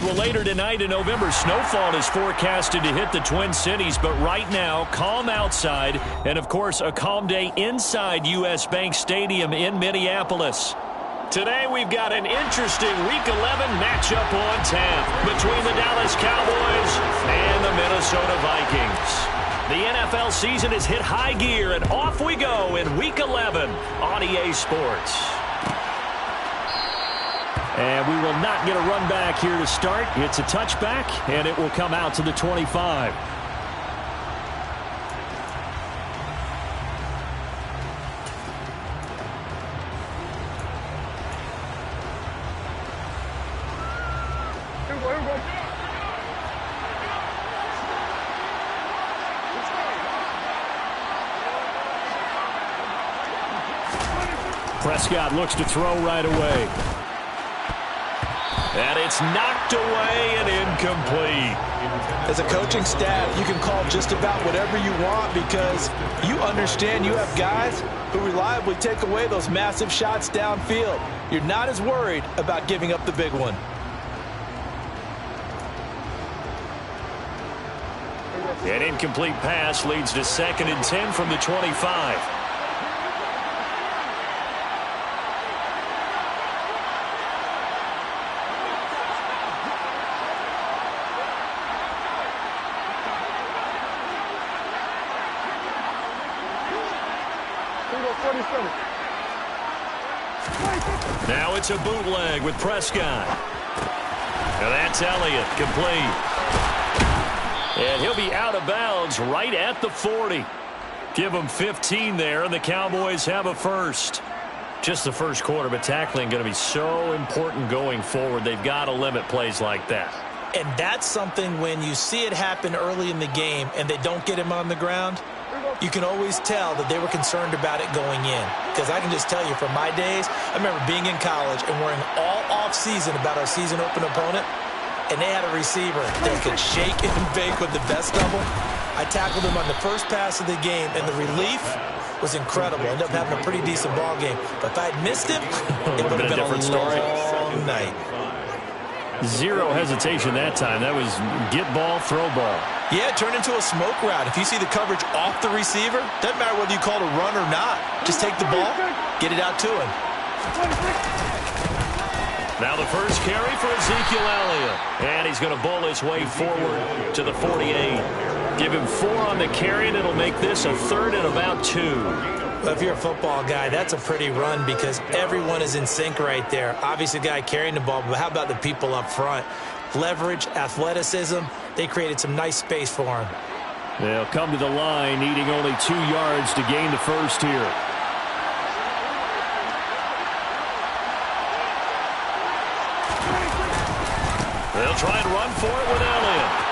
Well, later tonight in November, snowfall is forecasted to hit the Twin Cities, but right now, calm outside, and of course, a calm day inside U.S. Bank Stadium in Minneapolis. Today, we've got an interesting Week 11 matchup on tap between the Dallas Cowboys and the Minnesota Vikings. The NFL season has hit high gear, and off we go in Week 11 on EA Sports. And we will not get a run back here to start. It's a touchback, and it will come out to the 25. Prescott looks to throw right away. And it's knocked away and incomplete. As a coaching staff, you can call just about whatever you want because you understand you have guys who reliably take away those massive shots downfield. You're not as worried about giving up the big one. An incomplete pass leads to 2nd and 10 from the 25. Now it's a bootleg with Prescott. Now that's Elliott, complete. And he'll be out of bounds right at the 40. Give him 15 there, and the Cowboys have a first. Just the first quarter, but tackling going to be so important going forward. They've got to limit plays like that. And that's something when you see it happen early in the game and they don't get him on the ground, you can always tell that they were concerned about it going in. Because I can just tell you from my days, I remember being in college and worrying all off-season about our season open opponent, and they had a receiver that could shake and bake with the best of them. I tackled him on the first pass of the game, and the relief was incredible. Ended up having a pretty decent ball game. But if I had missed him, it would have been a different story. Long night. Zero hesitation that time. That was get ball, throw ball. Yeah, it turned into a smoke route. If you see the coverage off the receiver, doesn't matter whether you call it a run or not. Just take the ball, get it out to him. Now the first carry for Ezekiel Elliott. And he's going to bowl his way forward to the 48. Give him 4 on the carry, and it'll make this a 3rd and about 2. Well, if you're a football guy, that's a pretty run because everyone is in sync right there. Obviously, the guy carrying the ball, but how about the people up front? Leverage, athleticism, they created some nice space for him. They'll come to the line, needing only 2 yards to gain the first here. They'll try and run for it with Elliott.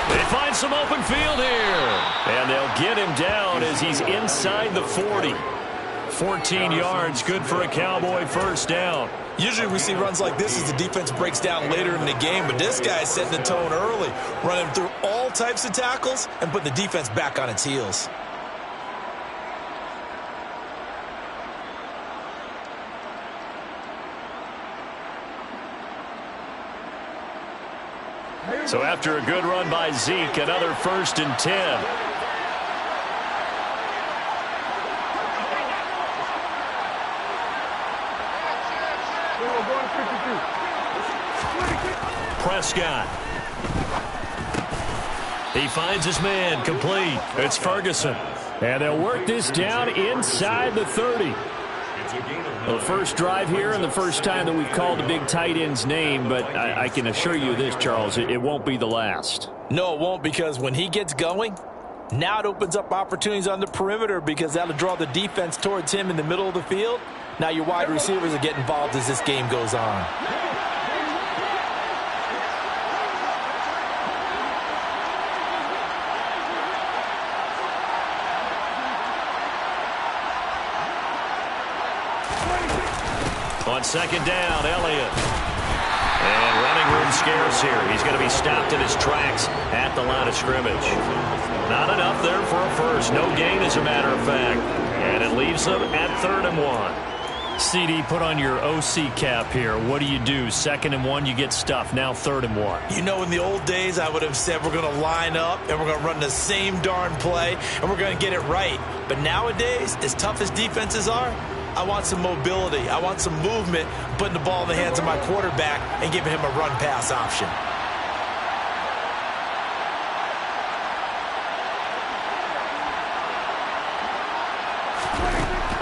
They find some open field here. And they'll get him down as he's inside the 40. 14 yards, good for a Cowboy first down. Usually we see runs like this as the defense breaks down later in the game, but this guy's setting the tone early, running through all types of tackles and putting the defense back on its heels. So after a good run by Zeke, another 1st and 10. Prescott. He finds his man, complete. It's Ferguson. And they'll work this down inside the 30. The first drive here and the first time that we've called the big tight end's name, but I can assure you this, Charles, it won't be the last. No, it won't, because when he gets going, now it opens up opportunities on the perimeter because that'll draw the defense towards him in the middle of the field. Now your wide receivers will get involved as this game goes on. On 2nd down, Elliott. And running room scarce here. He's going to be stopped in his tracks at the line of scrimmage. Not enough there for a first. No gain, as a matter of fact. And it leaves them at 3rd and 1. CD, put on your OC cap here. What do you do? 2nd and 1, you get stuffed. Now 3rd and 1. You know, in the old days, I would have said we're going to line up and we're going to run the same darn play and we're going to get it right. But nowadays, as tough as defenses are, I want some mobility. I want some movement, putting the ball in the hands of my quarterback and giving him a run-pass option.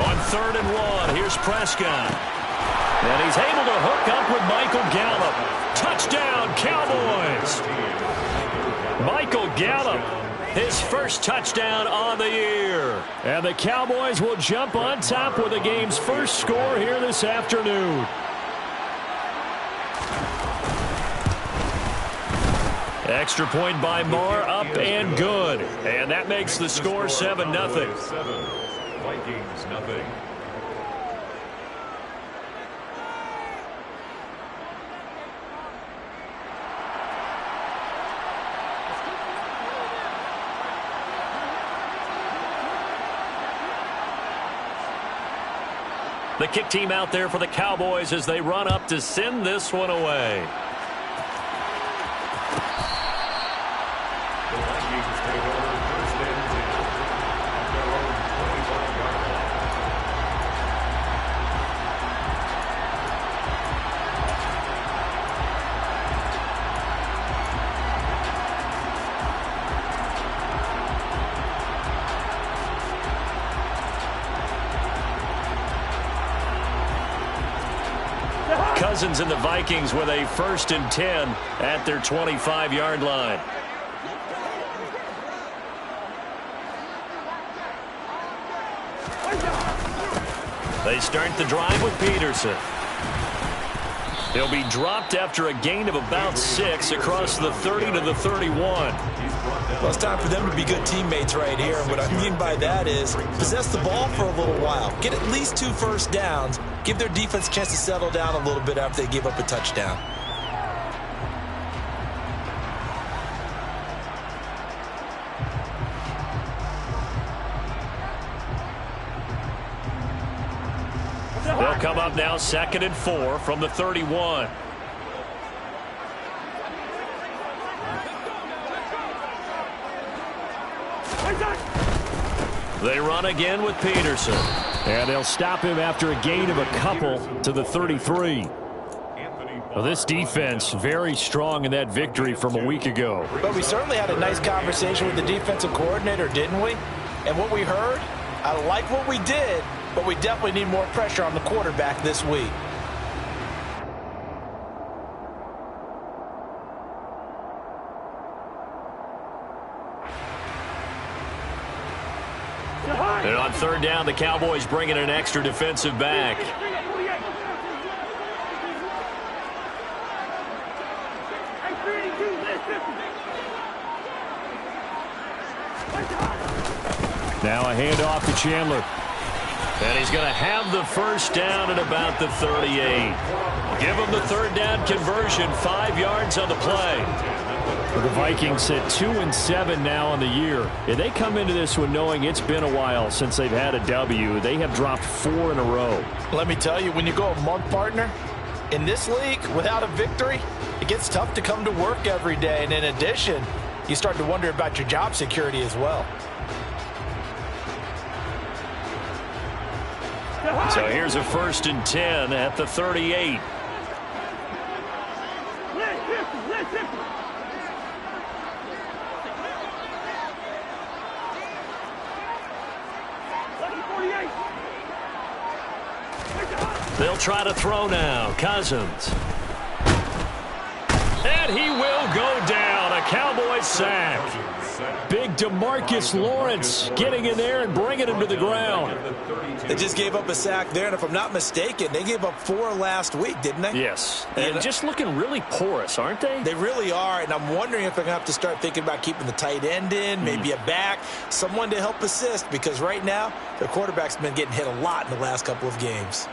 On 3rd and 1, here's Prescott. And he's able to hook up with Michael Gallup. Touchdown, Cowboys! Michael Gallup, his first touchdown on the year. And the Cowboys will jump on top with the game's first score here this afternoon. Extra point by Marr, up and good. And that makes the score 7-0. Vikings, nothing. The kick team out there for the Cowboys as they run up to send this one away. The Vikings take over 1st and 10 at their own 25-yard line. Cousins and the Vikings with a 1st and 10 at their 25-yard line. They start the drive with Peterson. He'll be dropped after a gain of about 6 across the 30 to the 31. Well, it's time for them to be good teammates right here. And what I mean by that is possess the ball for a little while. Get at least 2 first downs. Give their defense a chance to settle down a little bit after they give up a touchdown. They'll come up now 2nd and 4 from the 31. They run again with Peterson. And they'll stop him after a gain of a couple to the 33. Well, this defense very strong in that victory from a week ago. But we certainly had a nice conversation with the defensive coordinator, didn't we? And what we heard, I like what we did, but we definitely need more pressure on the quarterback this week. And on 3rd down, the Cowboys bring in an extra defensive back. Now a handoff to Chandler. And he's going to have the 1st down at about the 38. Give him the 3rd down conversion, 5 yards on the play. The Vikings sit 2-7 now on the year. If they come into this one knowing it's been a while since they've had a W, they have dropped 4 in a row. Let me tell you, when you go a month, partner, in this league, without a victory, it gets tough to come to work every day. And in addition, you start to wonder about your job security as well. So here's a 1st and 10 at the 38. They'll try to throw now. Cousins. And he will go down. A Cowboys sack. Big DeMarcus Lawrence getting in there and bringing him to the ground. They just gave up a sack there, and if I'm not mistaken, they gave up 4 last week, didn't they? Yes. And just looking really porous, aren't they? They really are, and I'm wondering if they're going to have to start thinking about keeping the tight end in, maybe a back, someone to help assist, because right now, their quarterback's been getting hit a lot in the last couple of games.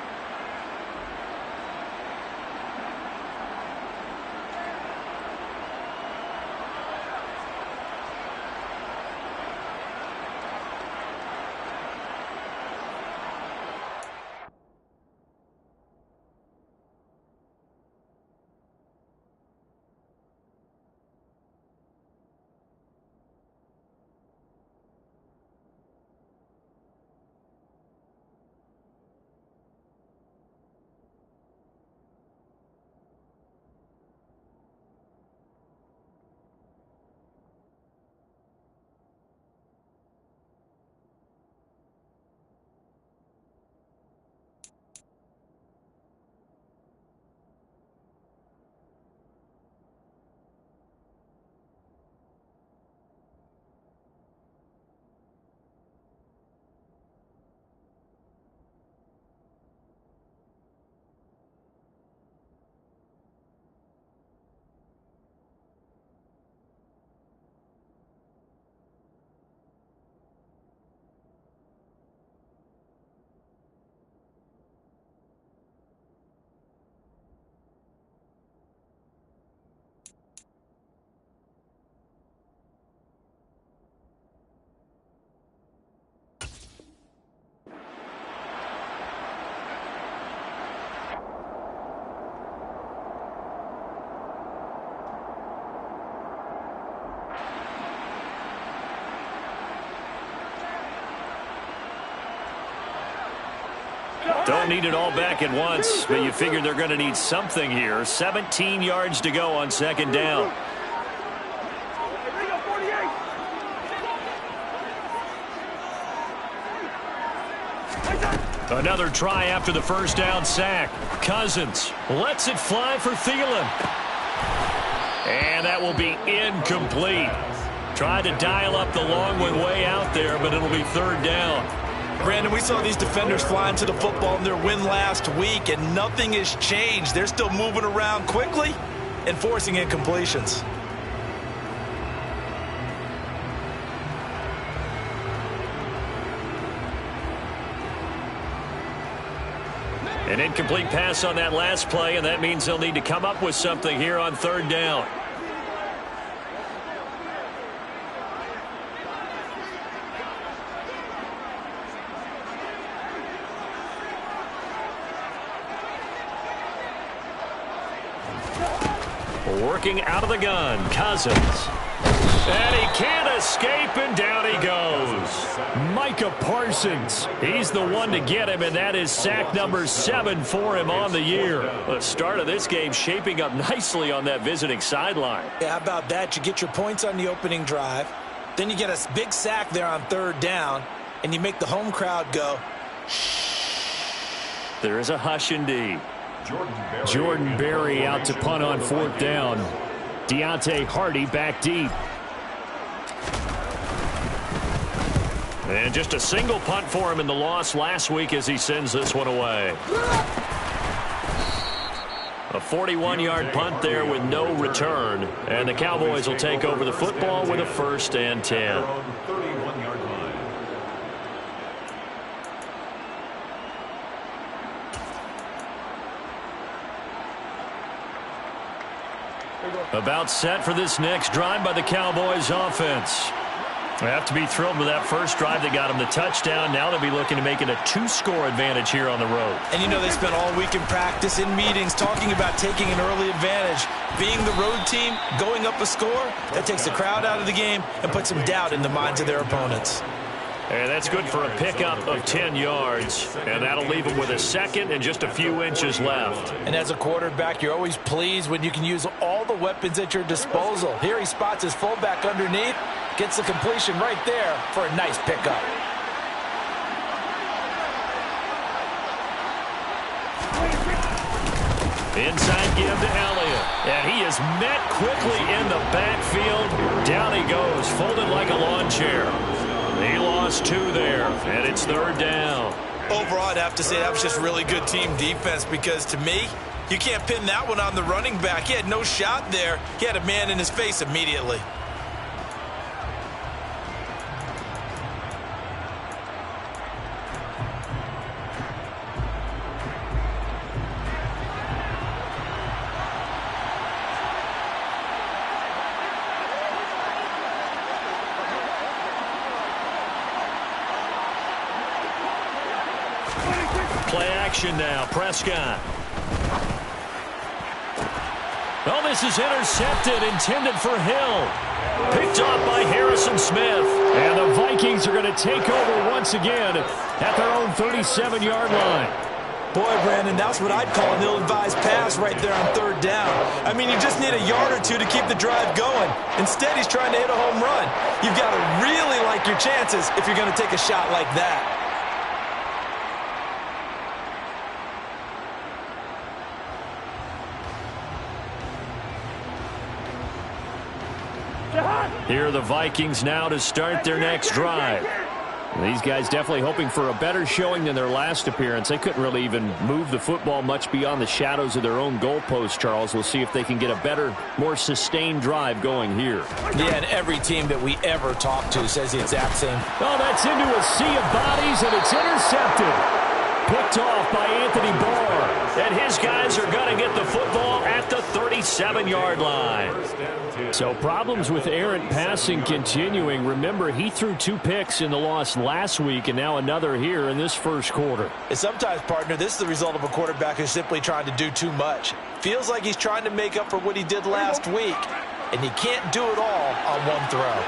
Don't need it all back at once, but you figure they're going to need something here. 17 yards to go on second down. Another try after the first down sack. Cousins lets it fly for Thielen. And that will be incomplete. Tried to dial up the long one way out there, but it'll be third down. Brandon, we saw these defenders flying to the football in their win last week, and nothing has changed. They're still moving around quickly and forcing incompletions. An incomplete pass on that last play, and that means they'll need to come up with something here on third down. Working out of the gun, Cousins. And he can't escape, and down he goes. Micah Parsons. He's the one to get him, and that is sack number 7 for him on the year. The start of this game shaping up nicely on that visiting sideline. Yeah, how about that? You get your points on the opening drive. Then you get a big sack there on third down, and you make the home crowd go, shh. There is a hush indeed. Jordan Berry out to punt on fourth down. Deontay Hardy back deep. And just a single punt for him in the loss last week as he sends this one away. A 41-yard punt there with no return. And the Cowboys will take over the football with a 1st and 10. About set for this next drive by the Cowboys offense. They have to be thrilled with that first drive that got them the touchdown. Now they'll be looking to make it a 2-score advantage here on the road. And you know they spent all week in practice, in meetings, talking about taking an early advantage. Being the road team, going up a score, that takes the crowd out of the game and puts some doubt in the minds of their opponents. And that's good for a pickup of 10 yards. And that'll leave them with a second and just a few inches left. And as a quarterback, you're always pleased when you can use all the weapons at your disposal. Here he spots his fullback underneath, gets the completion right there for a nice pickup. Inside give to Elliott. And he is met quickly in the backfield. Down he goes, folded like a lawn chair. He lost 2 there, and it's third down. Overall, I'd have to say that was just really good team defense because, to me, you can't pin that one on the running back. He had no shot there. He had a man in his face immediately. Play action now. Prescott. Oh, this is intercepted, intended for Hill. Picked off by Harrison Smith. And the Vikings are going to take over once again at their own 37-yard line. Boy, Brandon, that's what I'd call an ill-advised pass right there on third down. I mean, you just need a yard or two to keep the drive going. Instead, he's trying to hit a home run. You've got to really like your chances if you're going to take a shot like that. Here are the Vikings now to start their next drive. These guys definitely hoping for a better showing than their last appearance. They couldn't really even move the football much beyond the shadows of their own goalpost, Charles. We'll see if they can get a better, more sustained drive going here. Yeah, and every team that we ever talk to says the exact same. Oh, that's into a sea of bodies, and it's intercepted. Picked off by Anthony Barr. And his guys are going to get the football at the 37-yard line. So problems with errant passing continuing. Remember, he threw 2 picks in the loss last week and now another here in this first quarter. And sometimes, partner, this is the result of a quarterback who's simply trying to do too much. Feels like he's trying to make up for what he did last week, and he can't do it all on one throw.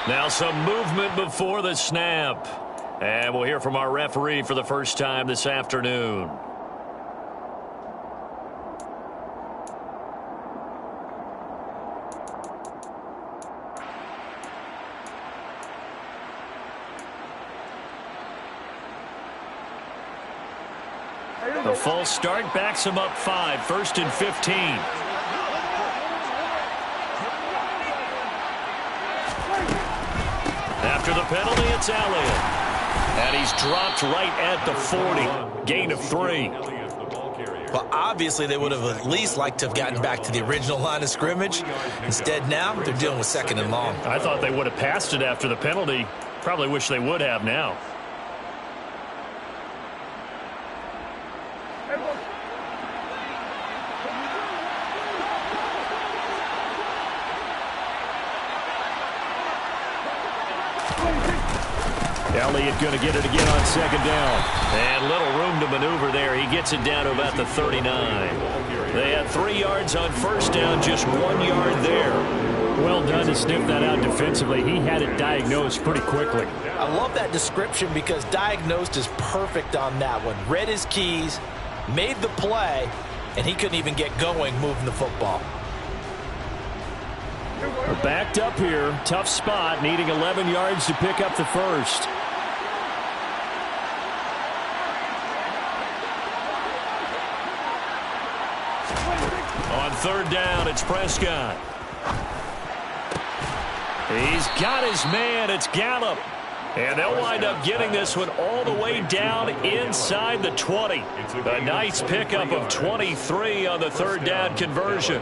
Now some movement before the snap. And we'll hear from our referee for the first time this afternoon. The false start backs him up 5, 1st and 15. After the penalty, it's Elliott. And he's dropped right at the 40. Gain of 3. Well, obviously, they would have at least liked to have gotten back to the original line of scrimmage. Instead, now they're dealing with 2nd and long. I thought they would have passed it after the penalty. Probably wish they would have now. Elliott going to get it again on 2nd down. And little room to maneuver there. He gets it down to about the 39. They had 3 yards on 1st down, just 1 yard there. Well done to sniff that out defensively. He had it diagnosed pretty quickly. I love that description because diagnosed is perfect on that one. Read his keys, made the play, and he couldn't even get going moving the football. We're backed up here. Tough spot, needing 11 yards to pick up the first. On 3rd down, it's Prescott. He's got his man. It's Gallup. And they'll wind up getting this one all the way down inside the 20. A nice pickup of 23 on the 3rd down conversion.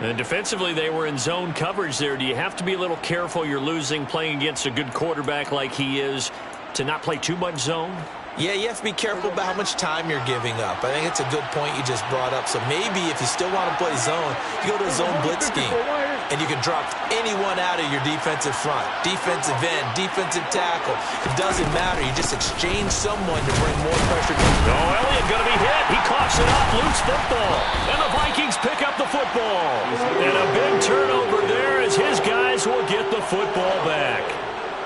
And defensively, they were in zone coverage there. Do you have to be a little careful? You're losing playing against a good quarterback like he is to not play too much zone? Yeah, you have to be careful about how much time you're giving up. I think it's a good point you just brought up. So maybe if you still want to play zone, you go to a zone blitz scheme. And you can drop anyone out of your defensive front. Defensive end, defensive tackle. It doesn't matter. You just exchange someone to bring more pressure. Oh, Elliott going to be hit. He coughs it up. Loose football. And the Vikings pick up the football. And a big turnover there as his guys will get the football back.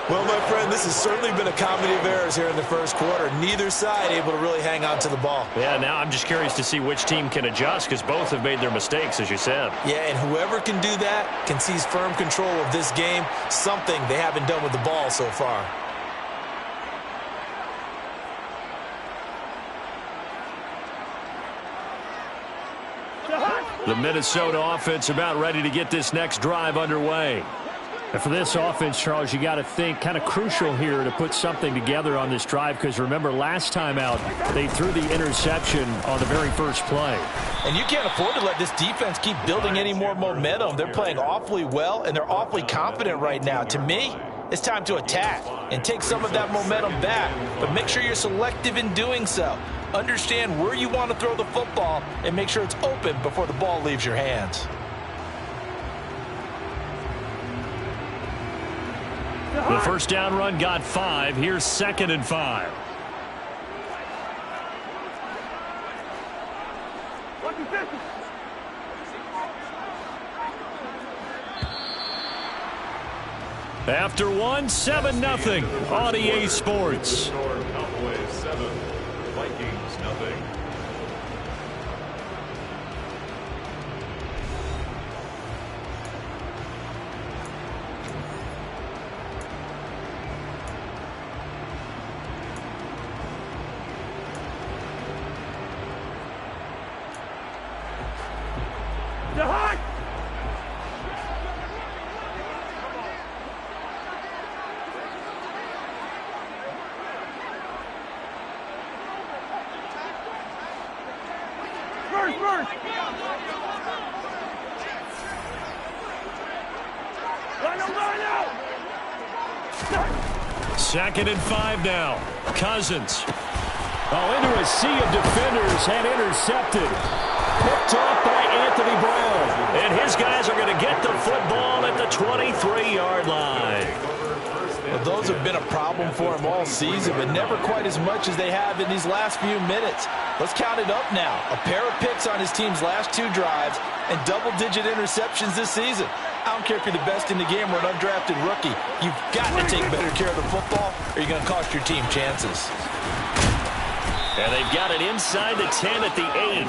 Well, my friend, this has certainly been a comedy of errors here in the first quarter. Neither side able to really hang on to the ball. Yeah, now I'm just curious to see which team can adjust because both have made their mistakes, as you said. Yeah, and whoever can do that can seize firm control of this game, something they haven't done with the ball so far. The Minnesota offense about ready to get this next drive underway. And for this offense, Charles, you got to think kind of crucial here to put something together on this drive because remember last time out they threw the interception on the very first play. And you can't afford to let this defense keep building any more momentum. They're playing awfully well and they're awfully confident right now. To me, it's time to attack and take some of that momentum back. But make sure you're selective in doing so. Understand where you want to throw the football and make sure it's open before the ball leaves your hands. The first down run got 5. Here's 2nd and 5. After 1, 7-0 on EA Sports. Cowboys 7, Vikings 0. Second and 5 now. Cousins. Oh, into a sea of defenders and intercepted. Picked off by Anthony Brown. And his guys are going to get the football at the 23-yard line. Well, those have been a problem for him all season, but never quite as much as they have in these last few minutes. Let's count it up now. A pair of picks on his team's last 2 drives and double-digit interceptions this season. I don't care if you're the best in the game or an undrafted rookie. You've got to take better care of the football or you're going to cost your team chances. And they've got it inside the 10 at the 8.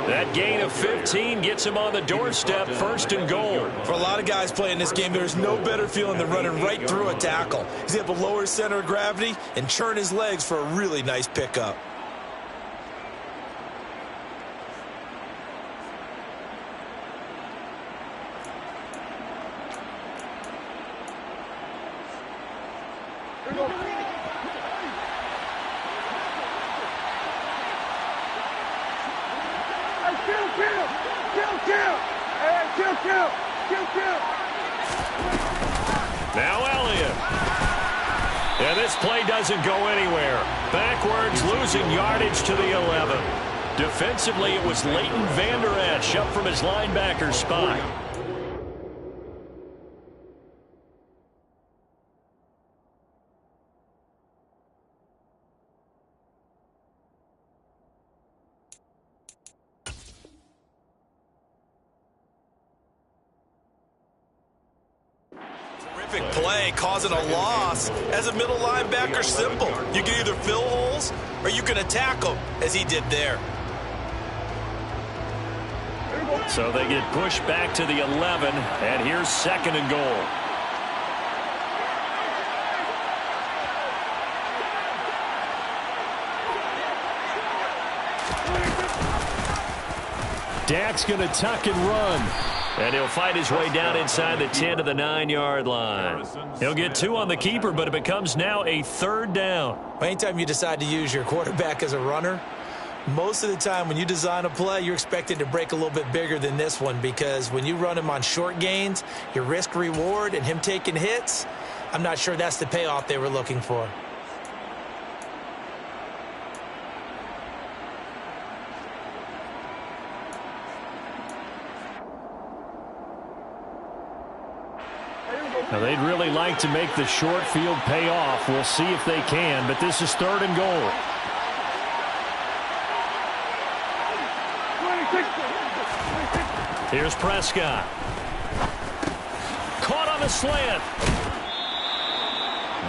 That gain of 15 gets him on the doorstep, 1st and goal. For a lot of guys playing this game, there's no better feeling than running right through a tackle. He's able to lower his center of gravity and churn his legs for a really nice pickup. Now Elliott. And this play doesn't go anywhere. Backwards, losing yardage to the 11. Defensively, it was Leighton Vander Esch up from his linebacker spot. Terrific play, causing a loss. As a middle linebacker, simple. You can either fill holes or you can attack them, as he did there. So they get pushed back to the 11, and here's 2nd and goal. Dak's going to tuck and run. And he'll fight his way down inside the 10 to the 9-yard line. He'll get 2 on the keeper, but it becomes now a 3rd down. Anytime you decide to use your quarterback as a runner, most of the time when you design a play, you're expected to break a little bit bigger than this one, because when you run him on short gains, your risk-reward and him taking hits, I'm not sure that's the payoff they were looking for. Now, they'd really like to make the short field pay off. We'll see if they can, but this is 3rd and goal. Here's Prescott. Caught on the slant.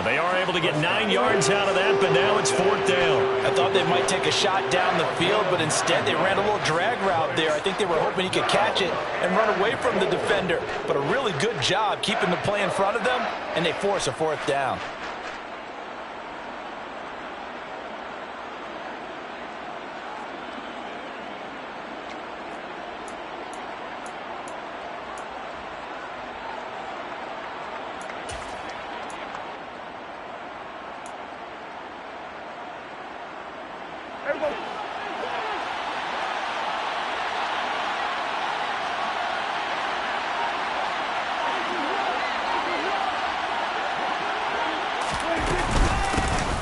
They are able to get 9 yards out of that, but now it's 4th down. I thought they might take a shot down the field, but instead they ran a little drag route there. I think they were hoping he could catch it and run away from the defender. But a really good job keeping the play in front of them, and they force a 4th down.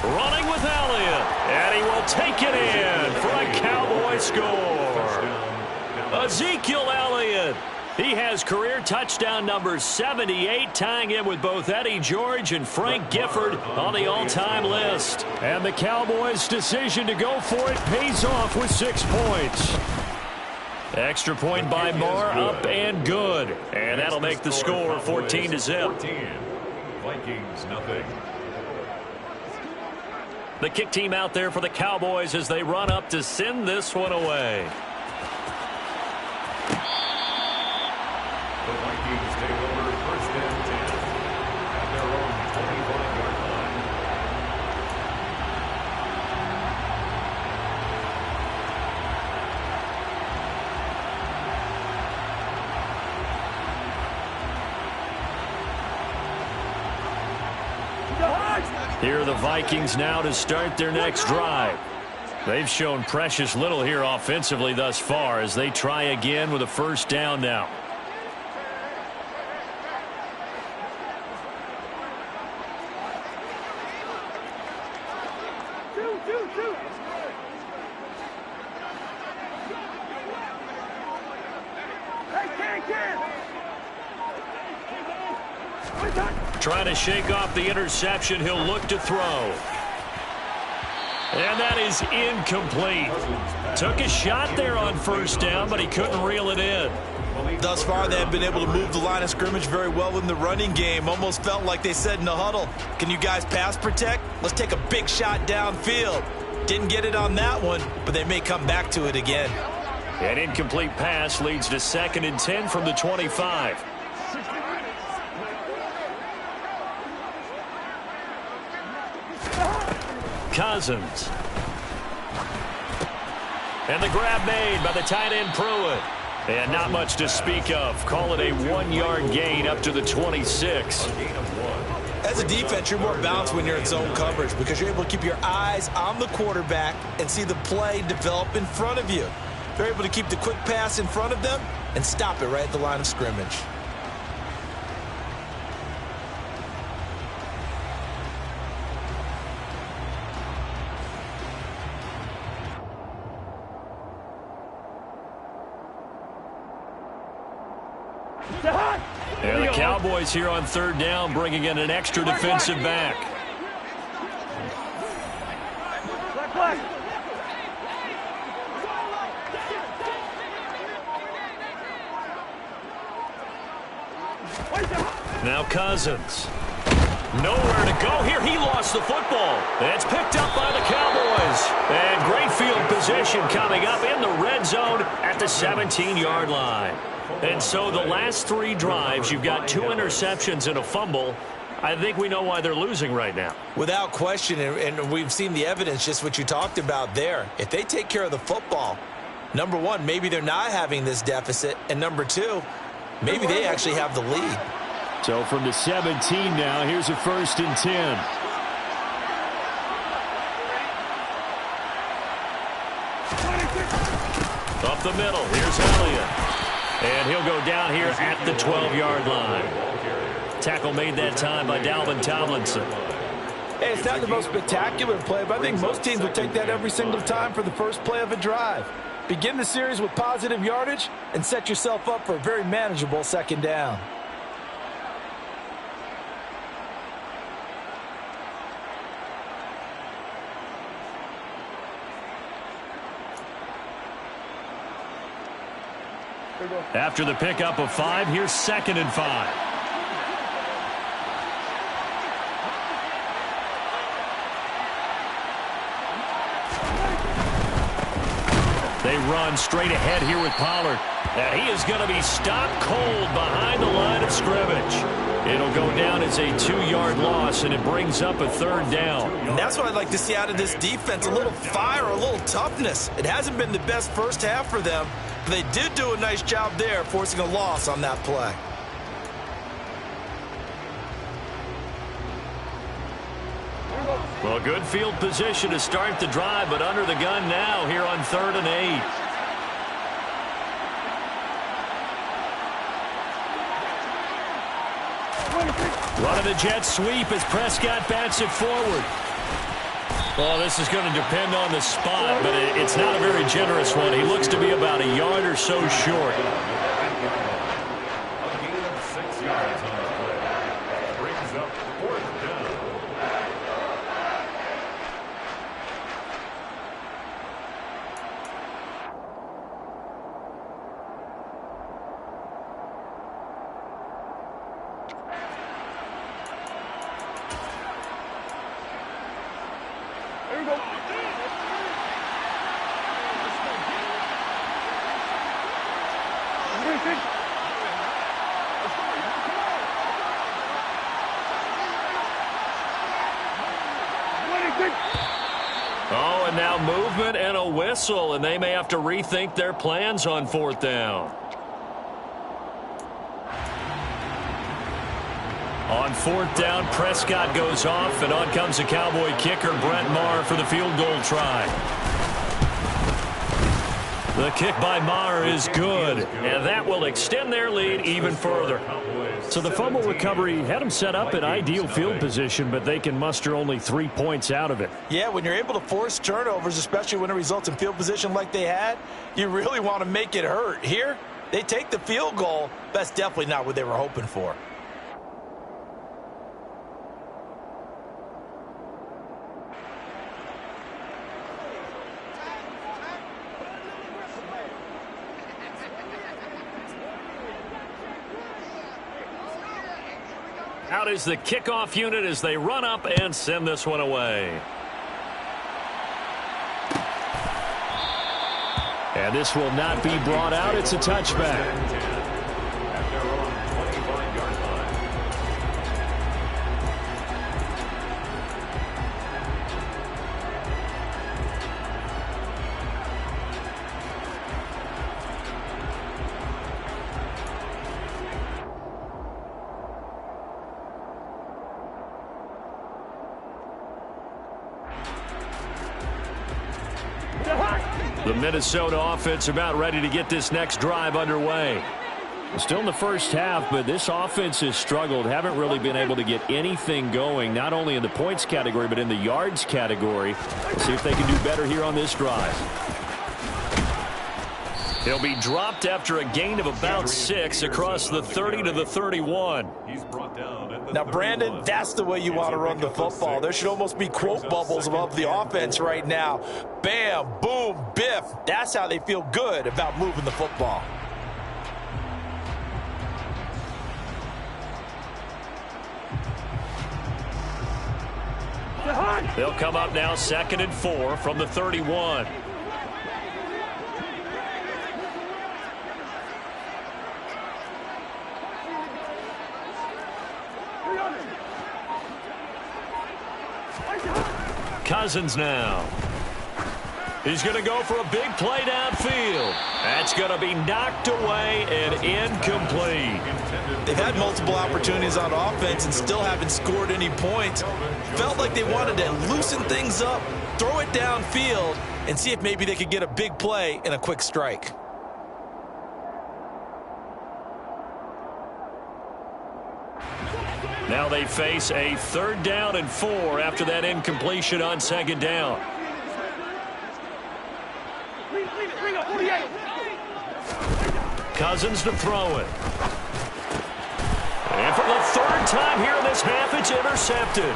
Running with Elliott, and he will take it in for a Cowboy score. Ezekiel Elliott. He has career touchdown number 78, tying him with both Eddie George and Frank Gifford on the all-time list. And the Cowboys' decision to go for it pays off with 6 points. Extra point by Marr, up and good. And that'll make the score 14-0. Vikings, nothing. The kick team out there for the Cowboys as they run up to send this one away. The Vikings take over 1st and 10 at their own 25-yard line. Here are the Vikings now to start their next drive. They've shown precious little here offensively thus far as they try again with a 1st down now. Trying to shake off the interception. He'll look to throw. And that is incomplete. Took a shot there on 1st down, but he couldn't reel it in. Thus far, they have been able to move the line of scrimmage very well in the running game. Almost felt like they said in the huddle, can you guys pass protect? Let's take a big shot downfield. Didn't get it on that one, but they may come back to it again. An incomplete pass leads to 2nd and 10 from the 25. Cousins. And the grab made by the tight end Pruitt. And not much to speak of. Call it a 1-yard gain up to the 26. As a defense, you're more balanced when you're in zone coverage because you're able to keep your eyes on the quarterback and see the play develop in front of you. They're able to keep the quick pass in front of them and stop it right at the line of scrimmage. And the Cowboys here on 3rd down, bringing in an extra defensive back. Now Cousins. Nowhere to go here. He lost the football. It's picked up by the Cowboys. And great field position coming up in the red zone at the 17-yard line. And so the last 3 drives, you've got 2 interceptions and a fumble. I think we know why they're losing right now. Without question, and we've seen the evidence, just what you talked about there. If they take care of the football, number one, maybe they're not having this deficit. And number 2, maybe they actually have the lead. So from the 17 now, here's a 1st and 10. Up the middle, here's Elliott. And he'll go down here at the 12-yard line. Tackle made that time by Dalvin Tomlinson. Hey, it's not the most spectacular play, but I think most teams will take that every single time for the first play of a drive. Begin the series with positive yardage and set yourself up for a very manageable 2nd down. After the pickup of 5, here's 2nd and 5. They run straight ahead here with Pollard. And he is going to be stopped cold behind the line of scrimmage. It'll go down as a 2-yard loss, and it brings up a 3rd down. And that's what I'd like to see out of this defense, a little fire, a little toughness. It hasn't been the best first half for them, but they did do a nice job there, forcing a loss on that play. Well, good field position to start the drive, but under the gun now here on 3rd and 8. Running the jet sweep as Prescott bats it forward. Well, this is going to depend on the spot, but it's not a very generous one. He looks to be about a yard or so short. A gain of 6 yards on the play. Brings up 4th down. Oh, and now movement and a whistle, and they may have to rethink their plans on 4th down. On 4th down, Prescott goes off, and on comes the Cowboy kicker, Brent Maher, for the field goal try. The kick by Maher is good, and that will extend their lead even further. So the fumble recovery had them set up in ideal field position, but they can muster only 3 points out of it. Yeah, when you're able to force turnovers, especially when it results in field position like they had, you really want to make it hurt. Here, they take the field goal. That's definitely not what they were hoping for. Out is the kickoff unit as they run up and send this one away. And this will not be brought out. It's a touchback. The Minnesota offense about ready to get this next drive underway. Still in the first half, but this offense has struggled. Haven't really been able to get anything going, not only in the points category, but in the yards category. Let's see if they can do better here on this drive. He'll be dropped after a gain of about 6 across the 30 to the 31. He's brought down. Now, Brandon, that's the way you want to run the football. There should almost be quote bubbles above the offense right now. Bam, boom, biff. That's how they feel good about moving the football. They'll come up now 2nd and 4 from the 31. Cousins now. He's going to go for a big play downfield. That's going to be knocked away and incomplete. They've had multiple opportunities on offense and still haven't scored any points. Felt like they wanted to loosen things up, throw it downfield, and see if maybe they could get a big play and a quick strike. Now they face a 3rd down and 4 after that incompletion on 2nd down. Cousins to throw it. And for the 3rd time here in this half, it's intercepted.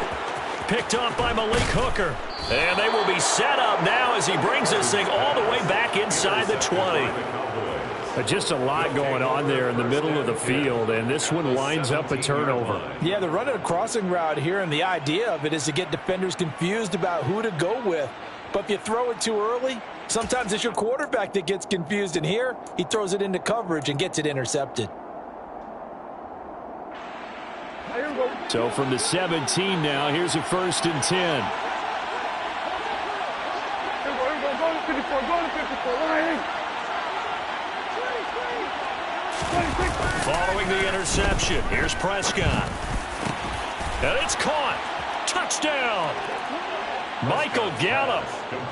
Picked off by Malik Hooker. And they will be set up now as he brings this thing all the way back inside the 20. Just a lot going on there in the middle of the field, and this one winds up a turnover. Yeah, they're running a crossing route here, and the idea of it is to get defenders confused about who to go with. But if you throw it too early, sometimes it's your quarterback that gets confused, and here he throws it into coverage and gets it intercepted. So from the 17 now, here's a 1st and 10. Following the interception, here's Prescott. And it's caught. Touchdown. Michael Gallup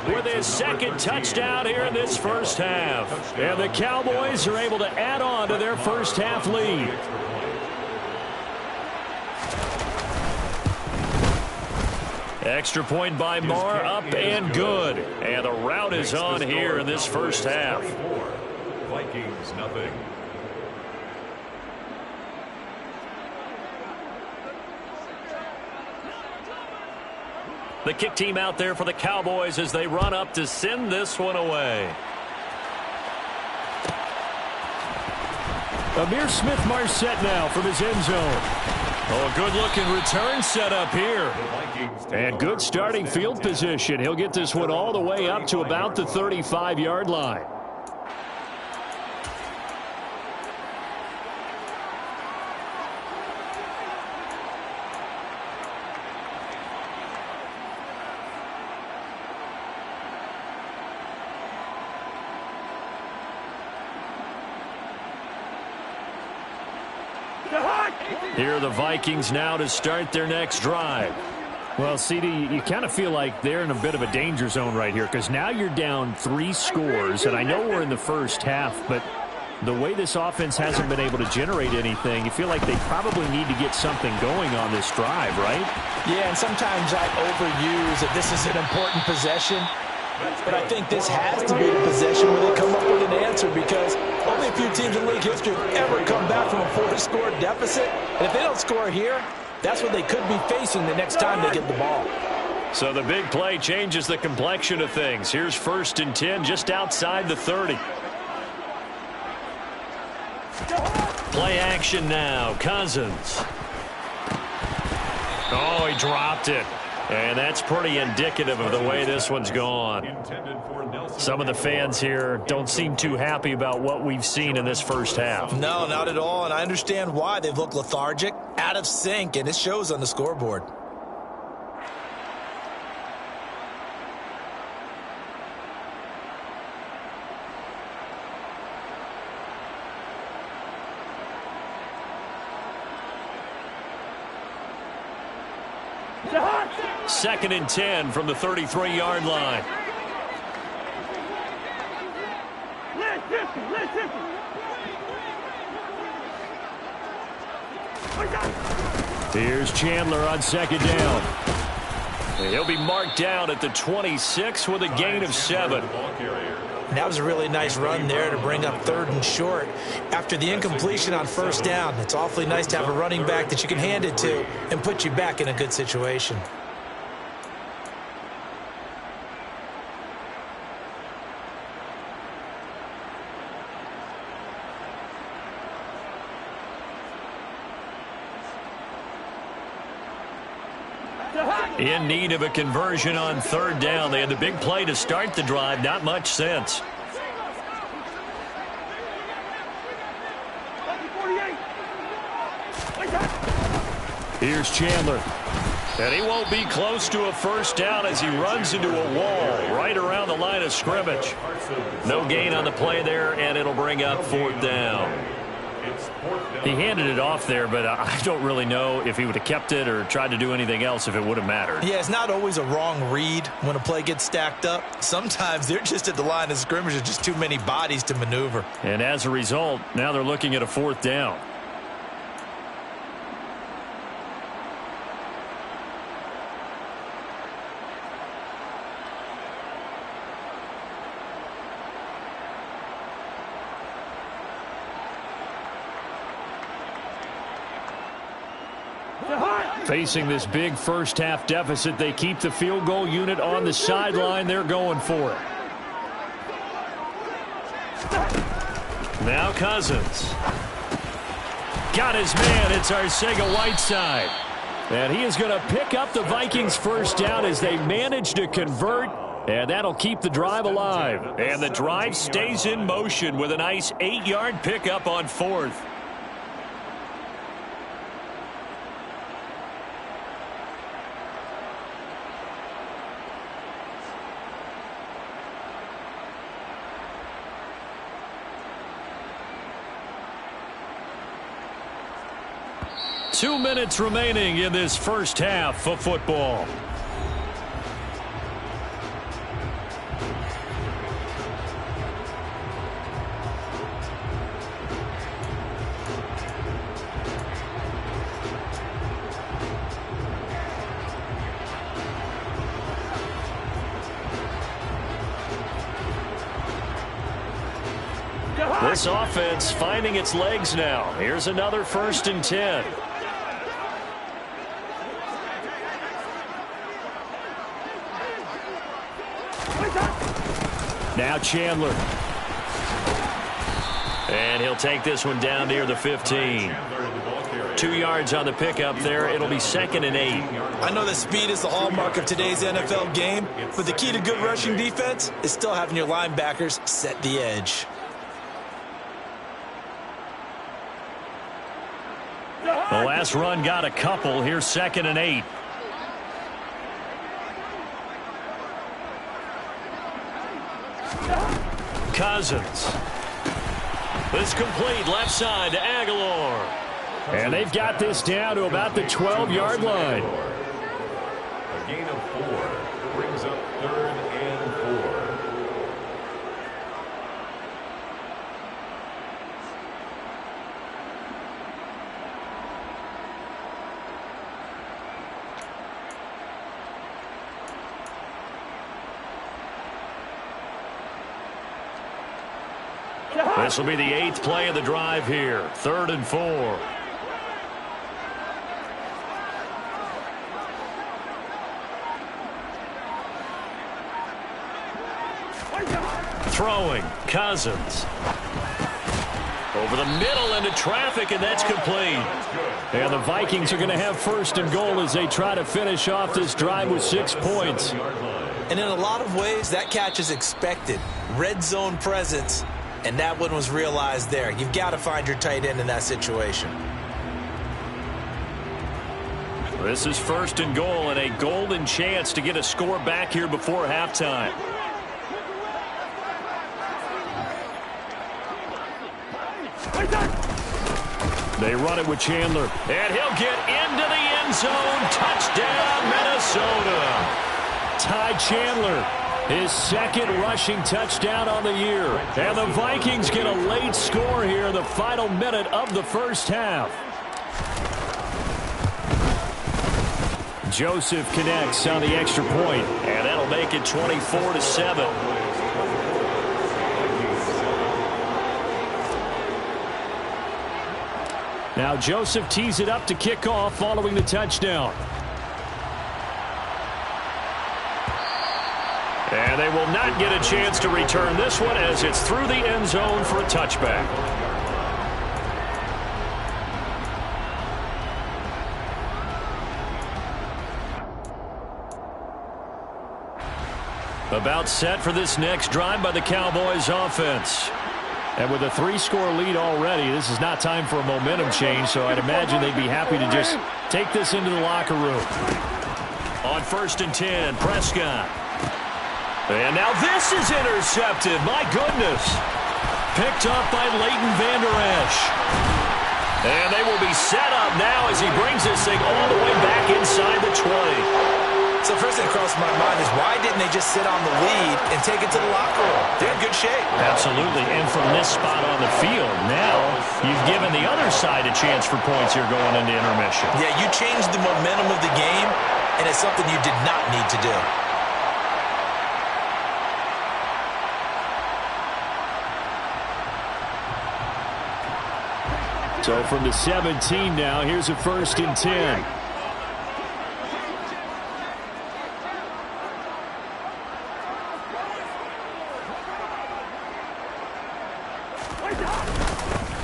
with his 2nd touchdown here in this first half. And the Cowboys are able to add on to their first half lead. Extra point by Marr, up and good. And the route is on here in this first half. Vikings, nothing. The kick team out there for the Cowboys as they run up to send this one away. Amir Smith-Marset now from his end zone. Oh, good-looking return set up here. And good starting field position. He'll get this one all the way up to about the 35-yard line. Here are the Vikings now to start their next drive. Well, CD, you kind of feel like they're in a bit of a danger zone right here because now you're down 3 scores, and I know we're in the first half, but the way this offense hasn't been able to generate anything, you feel like they probably need to get something going on this drive, right? Yeah, and sometimes I overuse that this is an important possession. But I think this has to be the possession where they come up with an answer because only a few teams in league history have ever come back from a 4-score deficit. And if they don't score here, that's what they could be facing the next time they get the ball. So the big play changes the complexion of things. Here's 1st and 10 just outside the 30. Play action now. Cousins. Oh, he dropped it. And that's pretty indicative of the way this one's gone. Some of the fans here don't seem too happy about what we've seen in this first half. No, not at all, and I understand why. They've looked lethargic, out of sync, and it shows on the scoreboard. Second and 10 from the 33-yard line. Here's Chandler on second down. And he'll be marked down at the 26 with a gain of 7. And that was a really nice run there to bring up 3rd and short. After the incompletion on first down, it's awfully nice to have a running back that you can hand it to and put you back in a good situation. In need of a conversion on 3rd down. They had the big play to start the drive. Not much sense. Here's Chandler. And he won't be close to a first down as he runs into a wall right around the line of scrimmage. No gain on the play there, and it'll bring up 4th down. He handed it off there, but I don't really know if he would have kept it or tried to do anything else if it would have mattered. Yeah, it's not always a wrong read when a play gets stacked up. Sometimes they're just at the line of scrimmage. There's just too many bodies to maneuver. And as a result, now they're looking at a 4th down. Facing this big first-half deficit, they keep the field goal unit on the sideline. They're going for it. Now Cousins. Got his man. It's Arcega-Whiteside. And he is going to pick up the Vikings' first down as they manage to convert. And that'll keep the drive alive. And the drive stays in motion with a nice 8-yard pickup on 4th. Two minutes remaining in this first half of football. This offense finding its legs now. Here's another 1st and 10. Now Chandler. And he'll take this one down near the 15. 2 yards on the pickup there. It'll be 2nd and 8. I know that speed is the hallmark of today's NFL game, but the key to good rushing defense is still having your linebackers set the edge. The last run got a couple. Here's 2nd and 8. Cousins. This complete left side to Aguilar. And they've got this down to about the 12-yard line. A gain of 4 brings up 3rd and 4. This will be the 8th play of the drive here. 3rd and 4. Throwing, Cousins. Over the middle into traffic, and that's complete. And the Vikings are going to have first and goal as they try to finish off this drive with 6 points. And in a lot of ways, that catch is expected. Red zone presence, and that one was realized there. You've got to find your tight end in that situation. This is first and goal and a golden chance to get a score back here before halftime. They run it with Chandler. And he'll get into the end zone. Touchdown, Minnesota. Ty Chandler, his second rushing touchdown on the year. And the Vikings get a late score here in the final minute of the first half. Joseph connects on the extra point, and that'll make it 24-7. Now Joseph tees it up to kick off following the touchdown. And they will not get a chance to return this one as it's through the end zone for a touchback. About set for this next drive by the Cowboys offense. And with a 3-score lead already, this is not time for a momentum change, so I'd imagine they'd be happy to just take this into the locker room. On 1st and 10, Prescott. And now this is intercepted. My goodness. Picked up by Leighton Vander Esch. And they will be set up now as he brings this thing all the way back inside the 20. So first thing that crossed my mind is why didn't they just sit on the lead and take it to the locker room? They're in good shape. Absolutely. And from this spot on the field, now you've given the other side a chance for points here going into intermission. Yeah, you changed the momentum of the game, and it's something you did not need to do. So from the 17 now, here's a 1st and 10.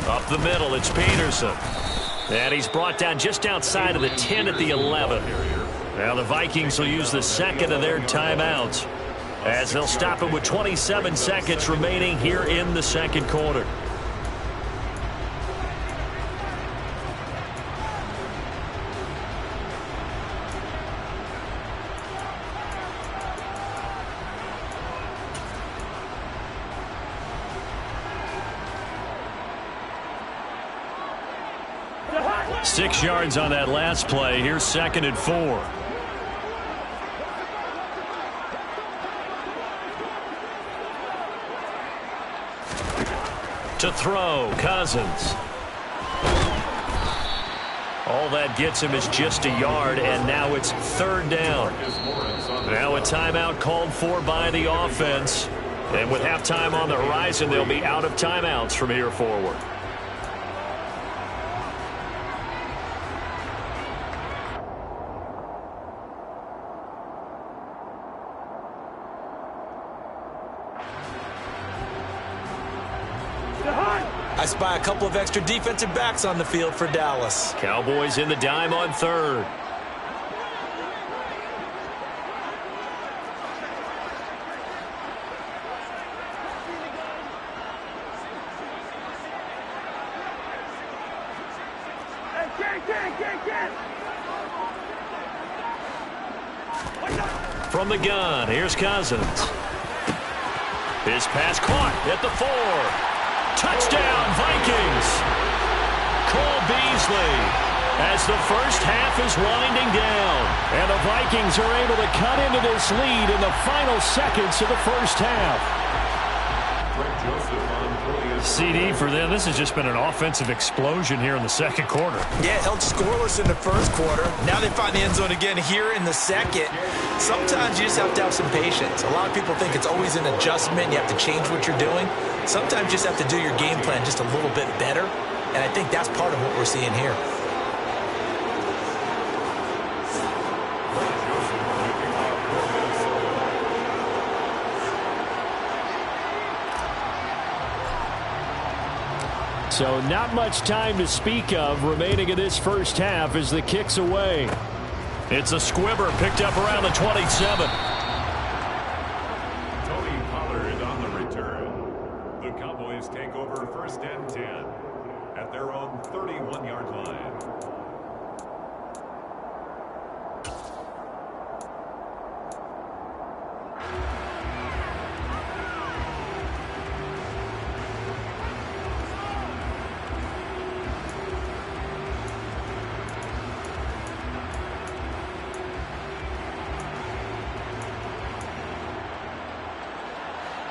Up the middle, it's Peterson. And he's brought down just outside of the 10 at the 11. Now the Vikings will use the second of their timeouts as they'll stop it with 27 seconds remaining here in the second quarter. Six yards on that last play. Here's 2nd and 4. To throw, Cousins. All that gets him is just a yard, and now it's 3rd down. Now a timeout called for by the offense. And with halftime on the horizon, they'll be out of timeouts from here forward. I spy a couple of extra defensive backs on the field for Dallas. Cowboys in the dime on 3rd. From the gun, here's Cousins. His pass caught at the 4. Touchdown, Vikings! Cole Beasley as the first half is winding down. And the Vikings are able to cut into this lead in the final seconds of the first half. CD for them. This has just been an offensive explosion here in the second quarter. Yeah, held scoreless in the first quarter. Now they find the end zone again here in the second. Sometimes you just have to have some patience. A lot of people think it's always an adjustment. You have to change what you're doing. Sometimes you just have to do your game plan just a little bit better. And I think that's part of what we're seeing here. So not much time to speak of remaining in this first half as the kick's away. It's a squibber picked up around the 27. Tony Pollard on the return. The Cowboys take over 1st and 10 at their own 31-yard line.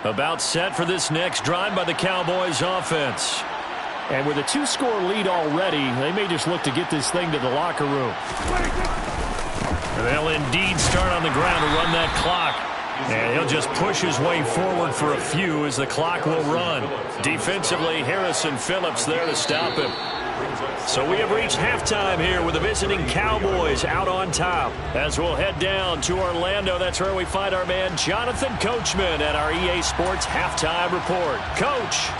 About set for this next drive by the Cowboys offense. And with a 2-score lead already, they may just look to get this thing to the locker room. They'll indeed start on the ground to run that clock. And he'll just push his way forward for a few as the clock will run. Defensively, Harrison Phillips there to stop him. So we have reached halftime here with the visiting Cowboys out on top. As we'll head down to Orlando, that's where we find our man Jonathan Coachman at our EA Sports Halftime Report. Coach.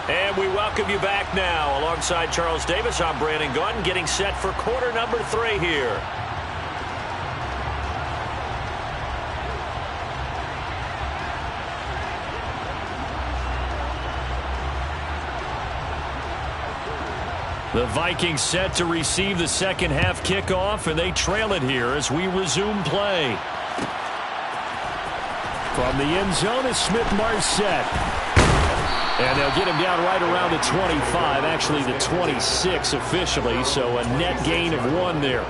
And we welcome you back now. Alongside Charles Davis, I'm Brandon Gaudin, getting set for quarter number 3 here. The Vikings set to receive the second half kickoff, and they trail it here as we resume play. From the end zone is Smith-Marset. And they'll get him down right around the 25, actually the 26 officially, so a net gain of 1 there.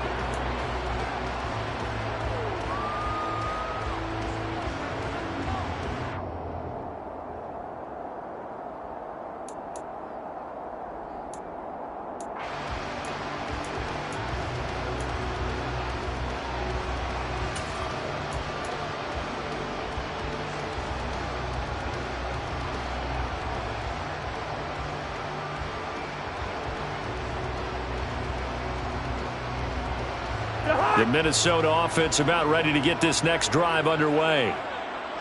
The Minnesota offense about ready to get this next drive underway.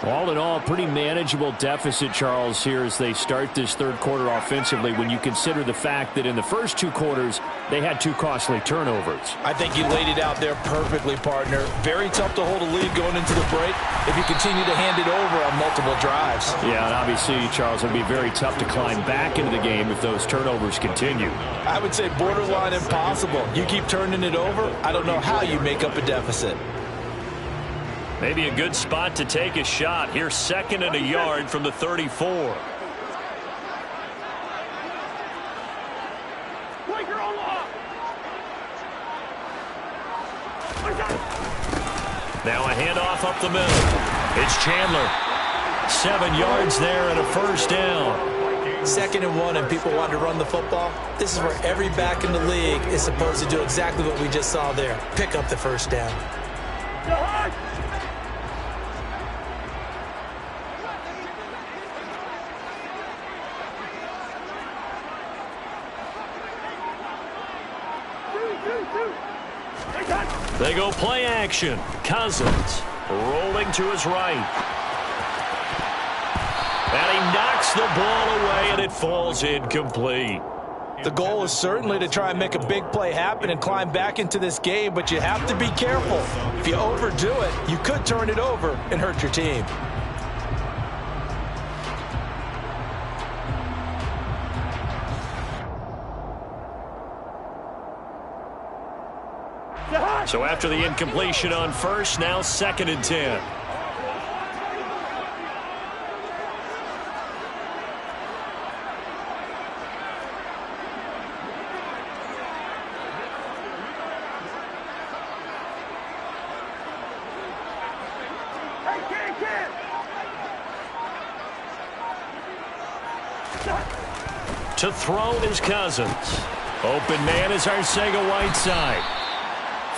All in all, pretty manageable deficit, Charles, here as they start this third quarter offensively when you consider the fact that in the first 2 quarters, they had 2 costly turnovers. I think you laid it out there perfectly, partner. Very tough to hold a lead going into the break if you continue to hand it over on multiple drives. Yeah, and obviously, Charles, it would be very tough to climb back into the game if those turnovers continue. I would say borderline impossible. You keep turning it over, I don't know how you make up a deficit. Maybe a good spot to take a shot. Here's 2nd and a yard from the 34. Now a handoff up the middle. It's Chandler. 7 yards there and a first down. 2nd and 1 and people want to run the football. This is where every back in the league is supposed to do exactly what we just saw there. Pick up the first down. They go play action. Cousins rolling to his right. And he knocks the ball away, and it falls incomplete. The goal is certainly to try and make a big play happen and climb back into this game, but you have to be careful. If you overdo it, you could turn it over and hurt your team. So after the incompletion on first, now 2nd and 10. To throw is Cousins. Open man is Arcega-Whiteside.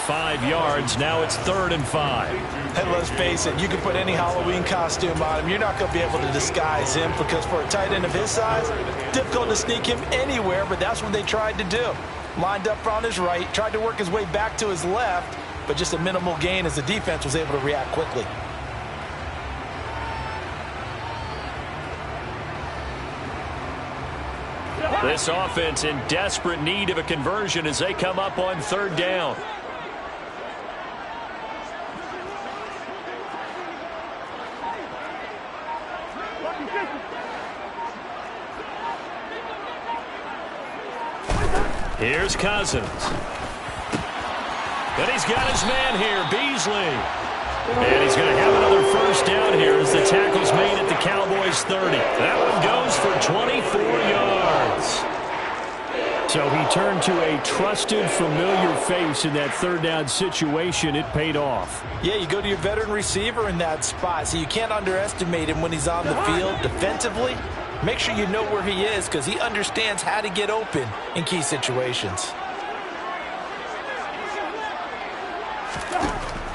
5 yards. Now it's 3rd and 5. And let's face it, you can put any Halloween costume on him. You're not going to be able to disguise him because for a tight end of his size, difficult to sneak him anywhere, but that's what they tried to do. Lined up on his right, tried to work his way back to his left, but just a minimal gain as the defense was able to react quickly. This offense in desperate need of a conversion as they come up on third down. Here's Cousins. And he's got his man here, Beasley. And he's going to have another first down here as the tackle's made at the Cowboys' 30. That one goes for 24 yards. So he turned to a trusted, familiar face in that third down situation. It paid off. Yeah, you go to your veteran receiver in that spot, so you can't underestimate him when he's on the field defensively. Make sure you know where he is because he understands how to get open in key situations.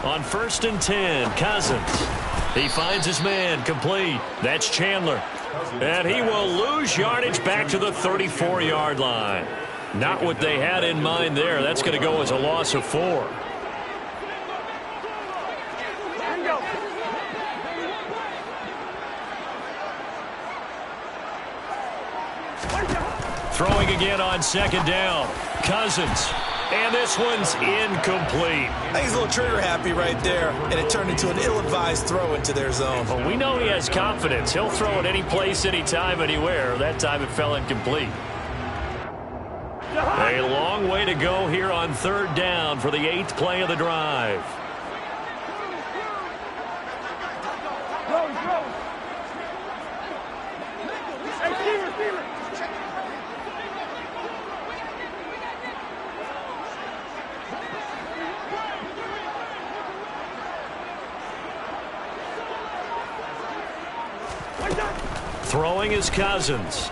On 1st and 10, Cousins. He finds his man complete. That's Chandler. And he will lose yardage back to the 34-yard line. Not what they had in mind there. That's going to go as a loss of 4. Throwing again on 2nd down. Cousins. And this one's incomplete. I think he's a little trigger happy right there, and it turned into an ill-advised throw into their zone. Well, we know he has confidence. He'll throw it any place, anytime, anywhere. That time it fell incomplete. A long way to go here on 3rd down for the 8th play of the drive. Throwing is Cousins.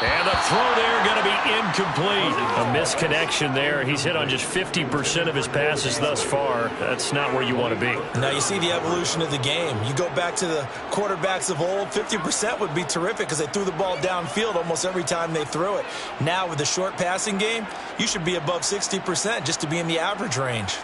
And the throw there going to be incomplete. A misconnection there. He's hit on just 50% of his passes thus far. That's not where you want to be. Now you see the evolution of the game. You go back to the quarterbacks of old, 50% would be terrific because they threw the ball downfield almost every time they threw it. Now with the short passing game, you should be above 60% just to be in the average range.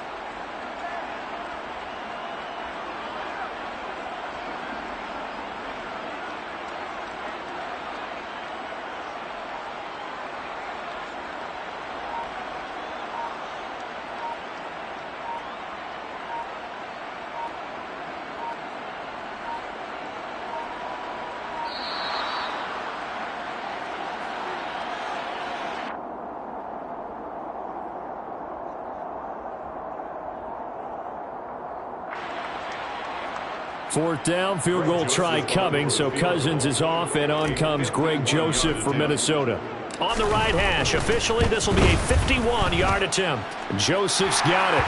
Fourth down, field goal try coming, so Cousins is off, and on comes Greg Joseph for Minnesota. On the right hash, officially this will be a 51-yard attempt. Joseph's got it.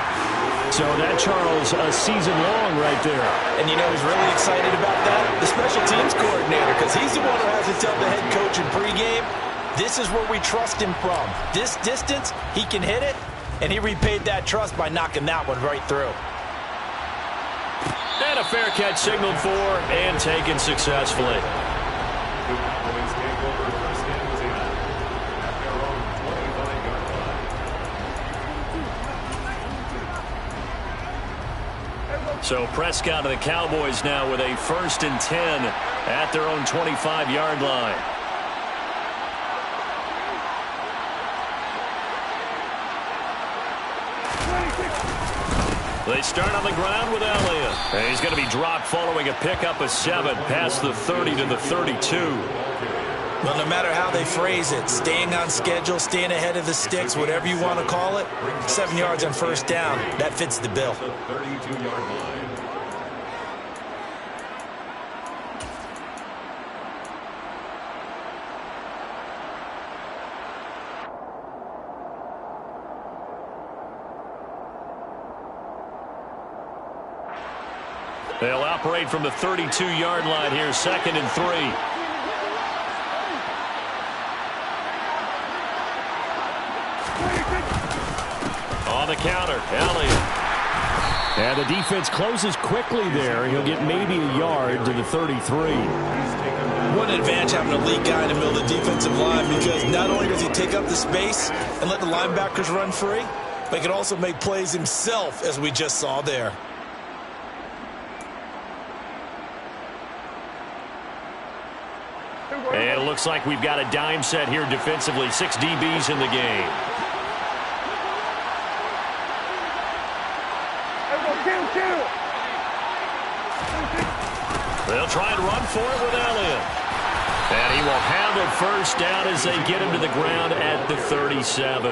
So that, Charles, a season long right there. And you know who's really excited about that? The special teams coordinator, because he's the one who has to tell the head coach in pregame, this is where we trust him from. This distance, he can hit it, and he repaid that trust by knocking that one right through. And a fair catch signaled for and taken successfully. So Prescott and the Cowboys now with a 1st and 10 at their own 25-yard line. They start on the ground with Elliott. And he's going to be dropped following a pickup of 7 past the 30 to the 32. Well, no matter how they phrase it, staying on schedule, staying ahead of the sticks, whatever you want to call it, 7 yards on 1st down, that fits the bill. They'll operate from the 32-yard line here, 2nd and 3. On the counter, Elliott. And the defense closes quickly there. He'll get maybe a yard to the 33. What an advantage having a lead guy in the middle of the defensive line, because not only does he take up the space and let the linebackers run free, but he can also make plays himself, as we just saw there. And it looks like we've got a dime set here defensively. 6 DBs in the game. They'll try and run for it with Elliott. And he will have a first down as they get him to the ground at the 37.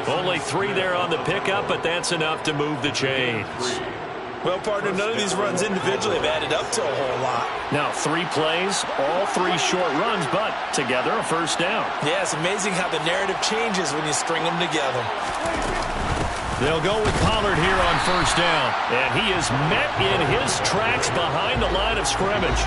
Only 3 there on the pickup, but that's enough to move the chains. Well, partner, none of these runs individually have added up to a whole lot. Now, 3 plays, all 3 short runs, but together a first down. Yeah, it's amazing how the narrative changes when you string them together. They'll go with Pollard here on first down. And he is met in his tracks behind the line of scrimmage.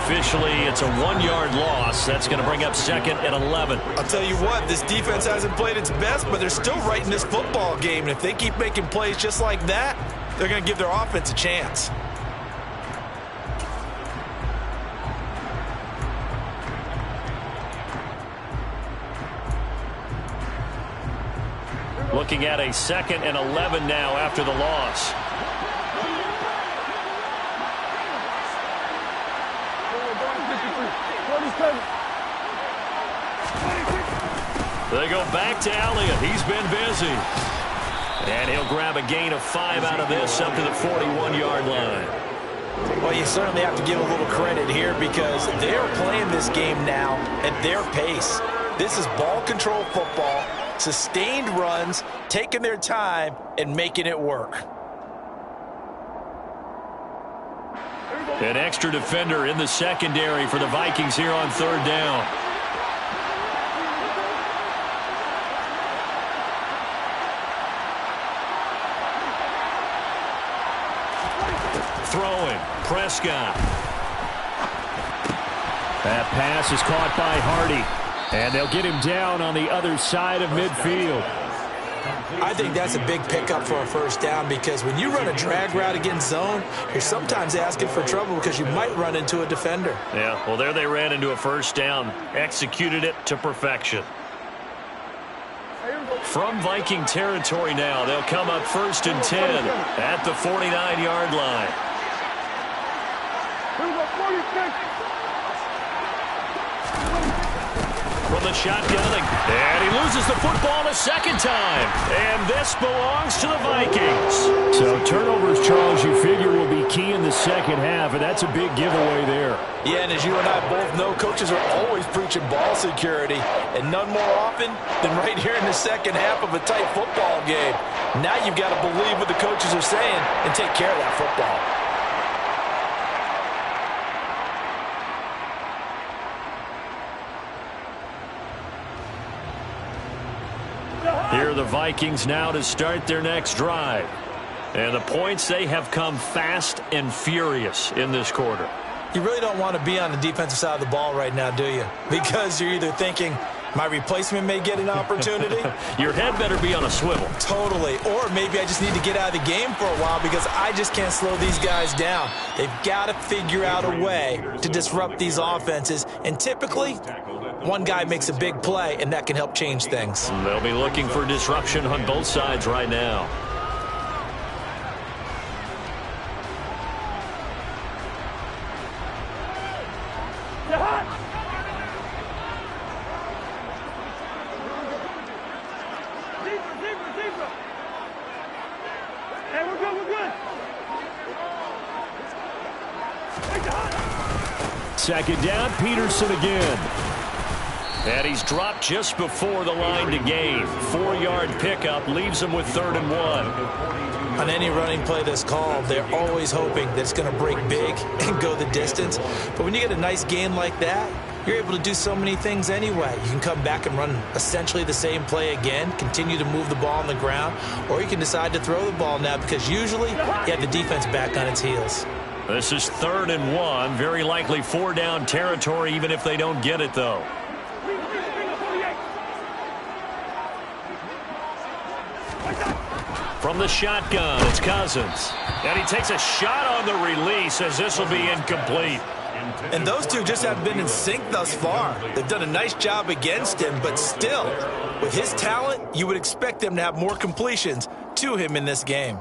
Officially, it's a 1-yard loss. That's going to bring up 2nd and 11. I'll tell you what, this defense hasn't played its best, but they're still right in this football game. And if they keep making plays just like that, they're going to give their offense a chance. Looking at a 2nd and 11 now after the loss. They go back to Elliott. He's been busy. And he'll grab a gain of 5 out of this up to the 41-yard line. Well, you certainly have to give a little credit here because they're playing this game now at their pace. This is ball control football, sustained runs, taking their time, and making it work. An extra defender in the secondary for the Vikings here on 3rd down. Throwing, Prescott. That pass is caught by Hardy. And they'll get him down on the other side of midfield. I think that's a big pickup for a first down because when you run a drag route against zone, you're sometimes asking for trouble because you might run into a defender. Yeah, well, there they ran into a first down, executed it to perfection. From Viking territory now, they'll come up 1st and 10 at the 49-yard line. From the shotgun, and he loses the football a 2nd time. And this belongs to the Vikings. So turnovers, Charles, you figure will be key in the second half, and that's a big giveaway there. Yeah, and as you and I both know, coaches are always preaching ball security, and none more often than right here in the second half of a tight football game. Now you've got to believe what the coaches are saying and take care of that football. Here are the Vikings now to start their next drive. And the points, they have come fast and furious in this quarter. You really don't want to be on the defensive side of the ball right now, do you? Because you're either thinking, my replacement may get an opportunity. Your head better be on a swivel. Totally. Or maybe I just need to get out of the game for a while because I just can't slow these guys down. They've got to figure out a way to disrupt these offenses. And typically, one guy makes a big play, and that can help change things. They'll be looking for disruption on both sides right now. Second down, Peterson again. And he's dropped just before the line to gain. 4-yard pickup leaves him with 3rd and 1. On any running play that's called, they're always hoping that it's going to break big and go the distance. But when you get a nice gain like that, you're able to do so many things anyway. You can come back and run essentially the same play again, continue to move the ball on the ground, or you can decide to throw the ball now because usually you have the defense back on its heels. This is 3rd and 1. Very likely 4-down territory even if they don't get it, though. From the shotgun, it's Cousins. And he takes a shot on the release as this will be incomplete. And those two just haven't been in sync thus far. They've done a nice job against him, but still, with his talent, you would expect them to have more completions to him in this game.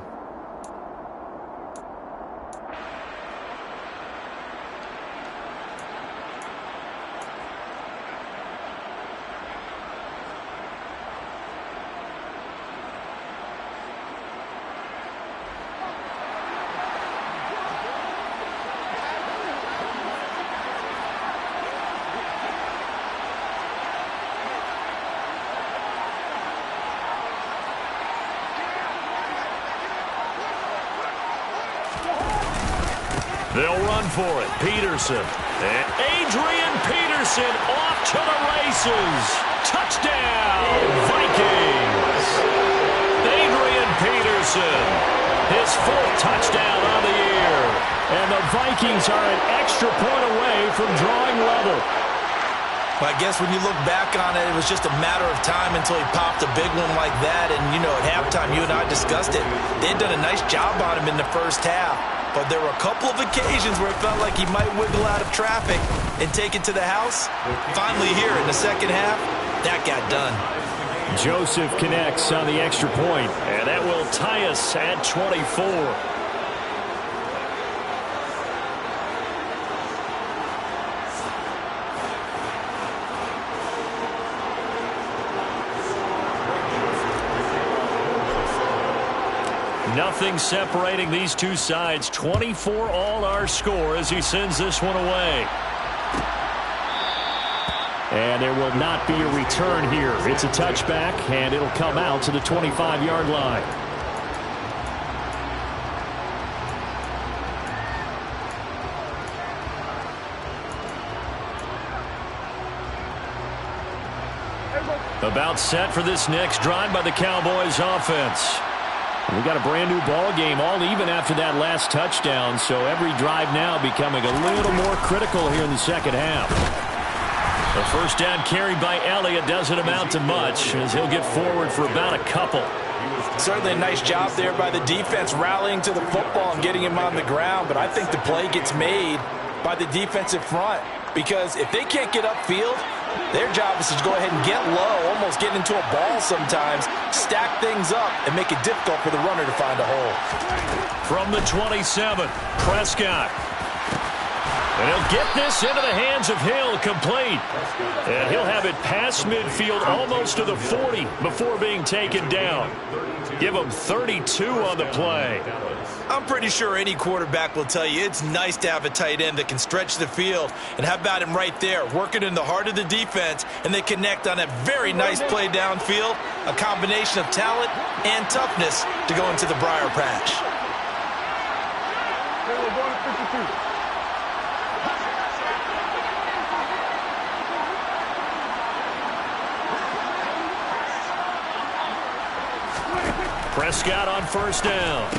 They'll run for it. Peterson. And Adrian Peterson off to the races. Touchdown, Vikings. Adrian Peterson, his 4th touchdown on the year. And the Vikings are an extra point away from drawing level. Well, I guess when you look back on it, it was just a matter of time until he popped a big one like that. And, you know, at halftime, you and I discussed it. They had done a nice job on him in the first half. But there were a couple of occasions where it felt like he might wiggle out of traffic and take it to the house. Finally here in the second half, that got done. Joseph connects on the extra point. And that will tie us at 24. Nothing separating these two sides. 24 all our score as he sends this one away. And there will not be a return here. It's a touchback, and it'll come out to the 25-yard line. About set for this next drive by the Cowboys offense. We got a brand new ball game, all even after that last touchdown, so every drive now becoming a little more critical here in the second half. The first down carry by Elliott doesn't amount to much as he'll get forward for about a couple. Certainly a nice job there by the defense rallying to the football and getting him on the ground, but I think the play gets made by the defensive front because if they can't get upfield, their job is to go ahead and get low, almost get into a ball sometimes, stack things up, and make it difficult for the runner to find a hole. From the 27, Prescott. And he'll get this into the hands of Hill, complete. And he'll have it past midfield almost to the 40 before being taken down. Give him 32 on the play. I'm pretty sure any quarterback will tell you it's nice to have a tight end that can stretch the field. And how about him right there, working in the heart of the defense, and they connect on a very nice play downfield, a combination of talent and toughness to go into the briar patch. Prescott on first down.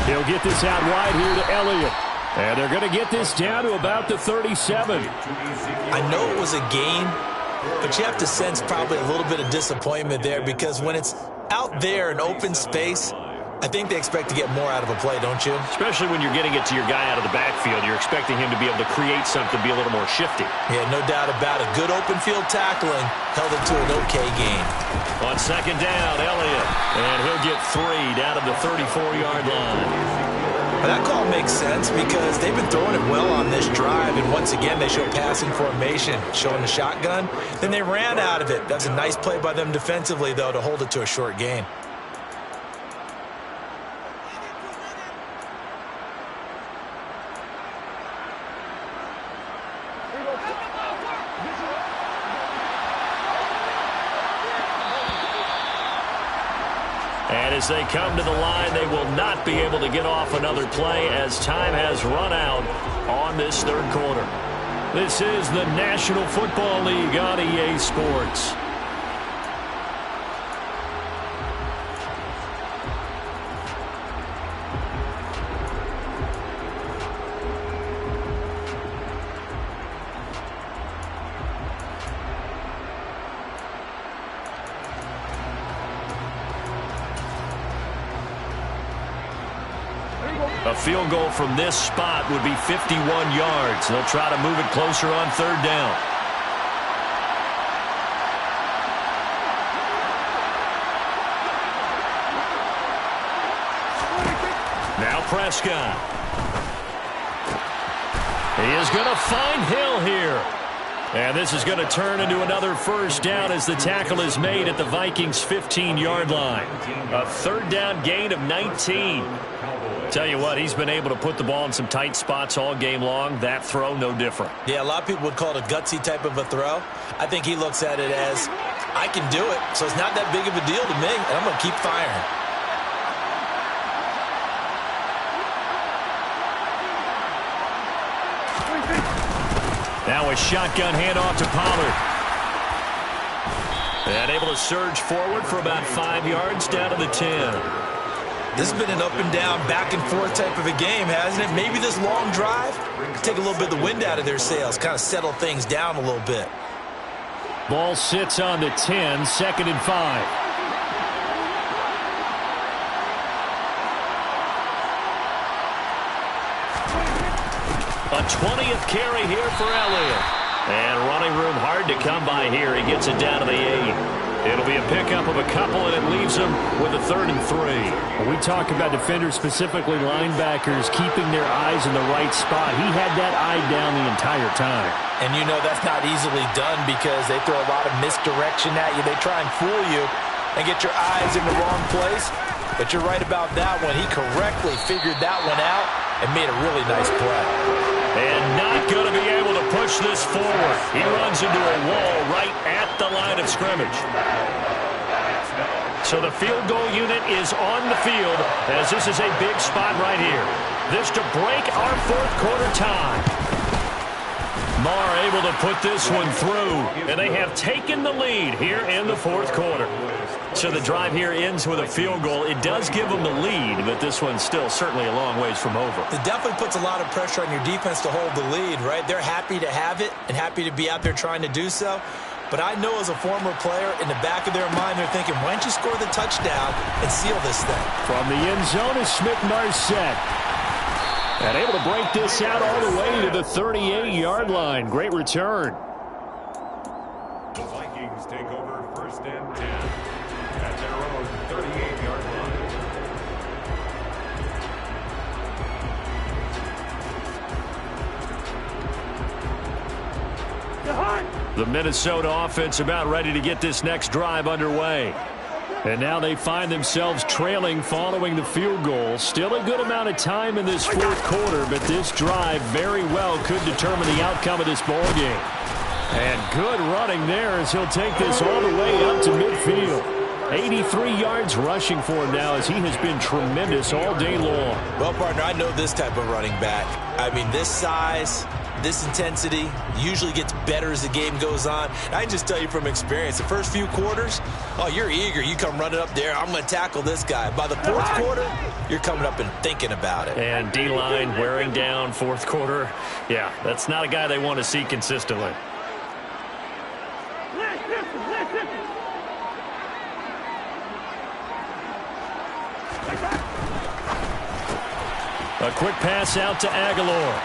He'll get this out wide here to Elliott. And they're going to get this down to about the 37. I know it was a gain, but you have to sense probably a little bit of disappointment there because when it's out there in open space, I think they expect to get more out of a play, don't you? Especially when you're getting it to your guy out of the backfield. You're expecting him to be able to create something, be a little more shifty. Yeah, no doubt about it. Good open field tackling held it to an okay gain. On second down, Elliott. And he'll get 3 down to the 34-yard line. Well, that call makes sense because they've been throwing it well on this drive, and once again they show passing formation, showing the shotgun. Then they ran out of it. That's a nice play by them defensively, though, to hold it to a short gain. And as they come to the line, they will not be able to get off another play as time has run out on this third quarter. This is the National Football League on EA Sports. A field goal from this spot would be 51 yards. They'll try to move it closer on third down. Now Prescott. He is going to find Hill here. And this is going to turn into another first down as the tackle is made at the Vikings' 15-yard line. A third down gain of 19. Tell you what, he's been able to put the ball in some tight spots all game long. That throw, no different. Yeah, a lot of people would call it a gutsy type of a throw. I think he looks at it as, I can do it, so it's not that big of a deal to me, and I'm going to keep firing. Now a shotgun handoff to Pollard. And able to surge forward for about 5 yards down to the 10. This has been an up and down, back and forth type of a game, hasn't it? Maybe this long drive take a little bit of the wind out of their sails, kind of settle things down a little bit. Ball sits on the 10, 2nd and 5. A 20th carry here for Elliott. And running room hard to come by here. He gets it down to the 8. It'll be a pickup of a couple, and it leaves him with a 3rd and 3. When we talk about defenders, specifically linebackers, keeping their eyes in the right spot, he had that eye down the entire time. And you know that's not easily done because they throw a lot of misdirection at you. They try and fool you and get your eyes in the wrong place. But you're right about that one. He correctly figured that one out and made a really nice play. And not going to be able to push this forward. He runs into a wall right at the line of scrimmage. So the field goal unit is on the field as this is a big spot right here. This to break our 4th quarter tie. Marr able to put this one through, and they have taken the lead here in the 4th quarter. So the drive here ends with a field goal. It does give them the lead, but this one's still certainly a long ways from over. It definitely puts a lot of pressure on your defense to hold the lead, right? They're happy to have it and happy to be out there trying to do so. But I know as a former player, in the back of their mind, they're thinking, why don't you score the touchdown and seal this thing? From the end zone is Smith-Marset. And able to break this out all the way to the 38-yard line. Great return. The Vikings take over 1st and 10 at their own 38-yard line. The Minnesota offense about ready to get this next drive underway. And now they find themselves trailing following the field goal. Still a good amount of time in this 4th quarter, but this drive very well could determine the outcome of this ball game. And good running there as he'll take this all the way up to midfield. 83 yards rushing for him now as he has been tremendous all day long. Well, partner, I know this type of running back. I mean, this size, this intensity usually gets better as the game goes on. I can just tell you from experience, the first few quarters, oh, you're eager. You come running up there, I'm going to tackle this guy. By the 4th quarter, you're coming up and thinking about it. And D-line wearing down 4th quarter. Yeah, that's not a guy they want to see consistently. A quick pass out to Aguilar.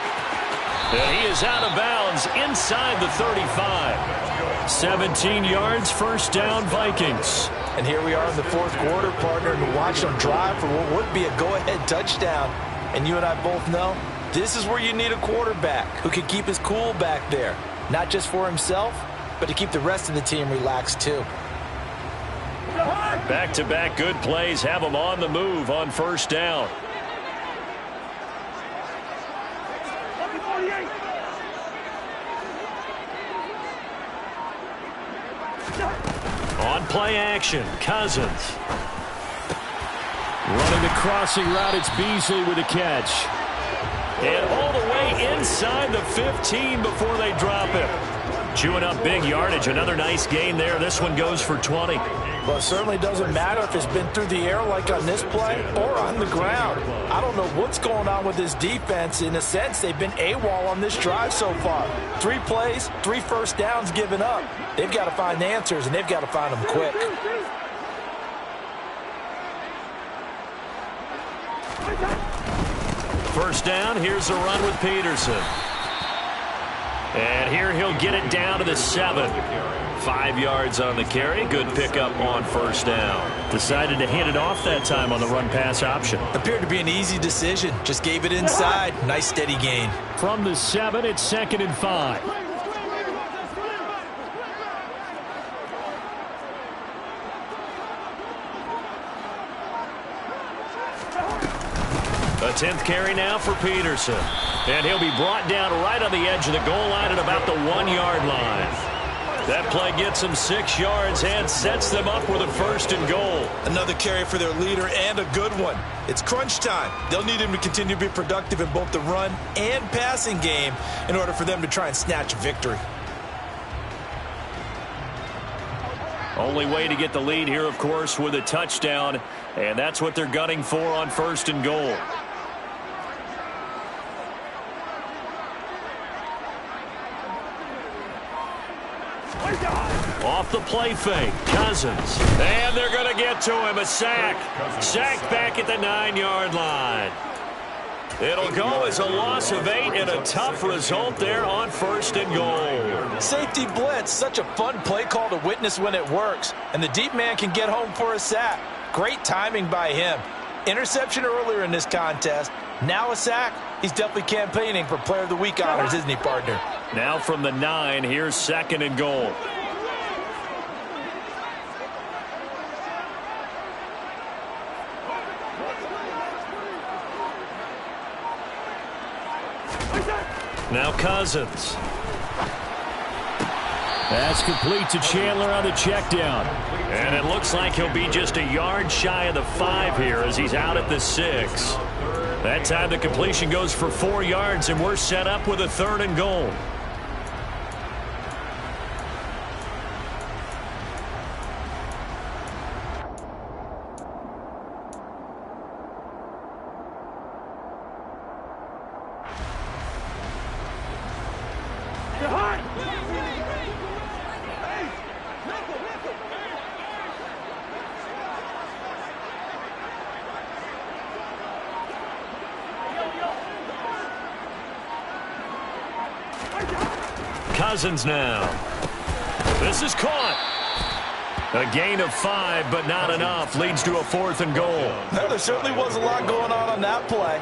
And he is out of bounds inside the 35. 17 yards, first down, Vikings. And here we are in the 4th quarter, partner, and watch them drive for what would be a go-ahead touchdown. And you and I both know this is where you need a quarterback who can keep his cool back there. Not just for himself, but to keep the rest of the team relaxed too. Back-to-back good plays have them on the move on first down. On play action, Cousins. Running the crossing route, it's Beasley with a catch. And all the way inside the 15 before they drop him. Chewing up big yardage. Another nice gain there. This one goes for 20. Well, it certainly doesn't matter if it's been through the air like on this play or on the ground. I don't know what's going on with this defense. In a sense, they've been AWOL on this drive so far. 3 plays, 3 first downs given up. They've got to find answers, and they've got to find them quick. First down, here's a run with Peterson. And here he'll get it down to the 7. 5 yards on the carry. Good pickup on first down. Decided to hand it off that time on the run-pass option. Appeared to be an easy decision. Just gave it inside. Nice steady gain. From the 7, it's 2nd and 5. A 10th carry now for Peterson. And he'll be brought down right on the edge of the goal line at about the 1-yard line. That play gets them 6 yards and sets them up with a 1st and goal. Another carry for their leader and a good one. It's crunch time. They'll need him to continue to be productive in both the run and passing game in order for them to try and snatch a victory. Only way to get the lead here, of course, with a touchdown. And that's what they're gunning for on 1st and goal. Off the play fake, Cousins. And they're going to get to him, a sack. Sacked back at the 9-yard line. It'll go as a loss of 8 and a tough result there on 1st and goal. Safety blitz, such a fun play call to witness when it works. And the deep man can get home for a sack. Great timing by him. Interception earlier in this contest. Now a sack. He's definitely campaigning for Player of the Week honors, isn't he, partner? Now from the 9, here's 2nd and goal. Now Cousins. That's complete to Chandler on the check down. And it looks like he'll be just a yard shy of the 5 here as he's out at the 6. That time the completion goes for 4 yards, and we're set up with a 3rd and goal. Cousins now. This is caught. A gain of 5, but not enough. Leads to a 4th and goal. No, there certainly was a lot going on that play.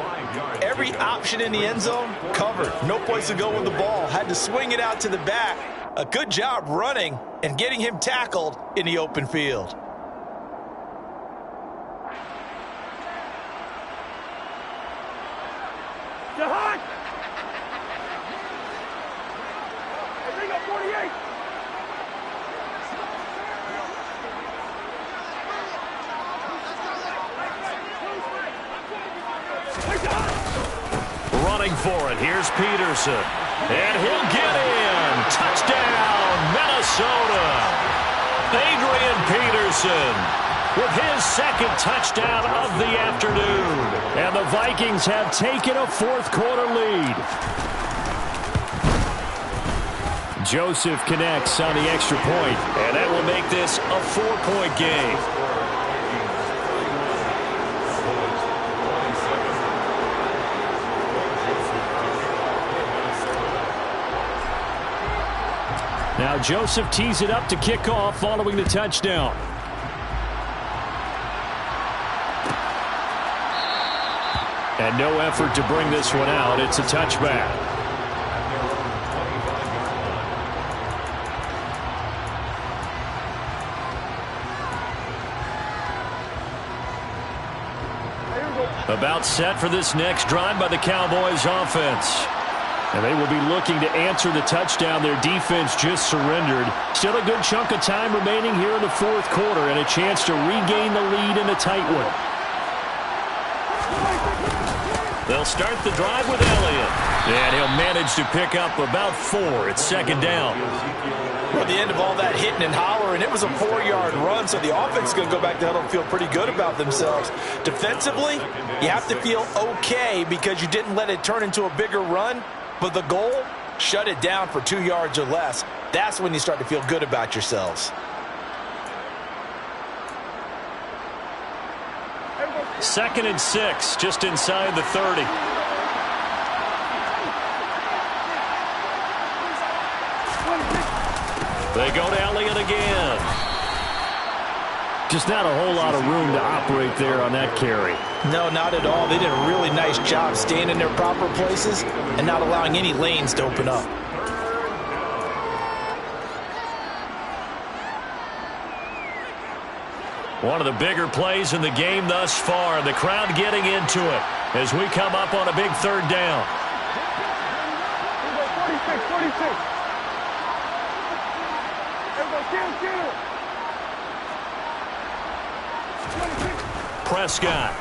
Every option in the end zone covered. No place to go with the ball. Had to swing it out to the back. A good job running and getting him tackled in the open field. Running for it. Here's Peterson. And he'll get in. Touchdown, Minnesota. Adrian Peterson with his 2nd touchdown of the afternoon. And the Vikings have taken a 4th quarter lead. Joseph connects on the extra point. And that will make this a 4-point game. Now Joseph tees it up to kick off following the touchdown. And no effort to bring this one out. It's a touchback. About set for this next drive by the Cowboys offense. And they will be looking to answer the touchdown their defense just surrendered. Still a good chunk of time remaining here in the 4th quarter and a chance to regain the lead in a tight one. They'll start the drive with Elliott. And he'll manage to pick up about 4. It's 2nd down. Well, at the end of all that hitting and hollering, it was a 4-yard run, so the offense is going to go back to huddle and feel pretty good about themselves. Defensively, you have to feel okay because you didn't let it turn into a bigger run. But the goal, shut it down for 2 yards or less. That's when you start to feel good about yourselves. 2nd and 6, just inside the 30. They go to Elliott again. Just not a whole lot of room to operate there on that carry. No, not at all. They did a really nice job staying in their proper places and not allowing any lanes to open up. One of the bigger plays in the game thus far. The crowd getting into it as we come up on a big third down. 46. Prescott.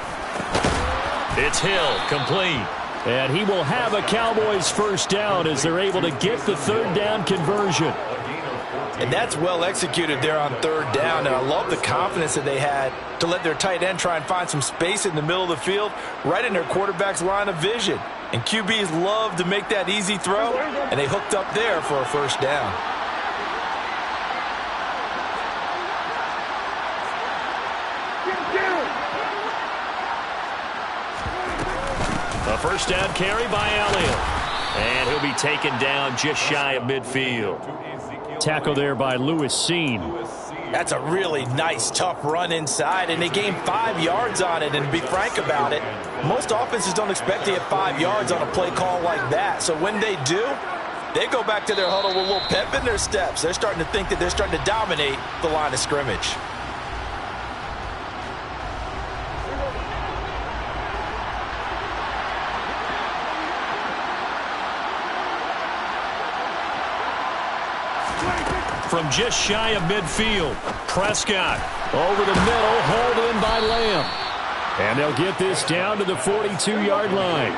It's Hill, complete. And he will have a Cowboys first down as they're able to get the third down conversion. And that's well executed there on third down. And I love the confidence that they had to let their tight end try and find some space in the middle of the field, right in their quarterback's line of vision. And QBs love to make that easy throw, and they hooked up there for a first down. A first down carry by Elliott. And he'll be taken down just shy of midfield. Tackle there by Lewis Seen. That's a really nice, tough run inside, and they gained 5 yards on it. And to be frank about it, most offenses don't expect to get 5 yards on a play call like that. So when they do, they go back to their huddle with a little pep in their steps. They're starting to think that they're starting to dominate the line of scrimmage. From just shy of midfield, Prescott over the middle, hauled in by Lamb. And they'll get this down to the 42-yard line.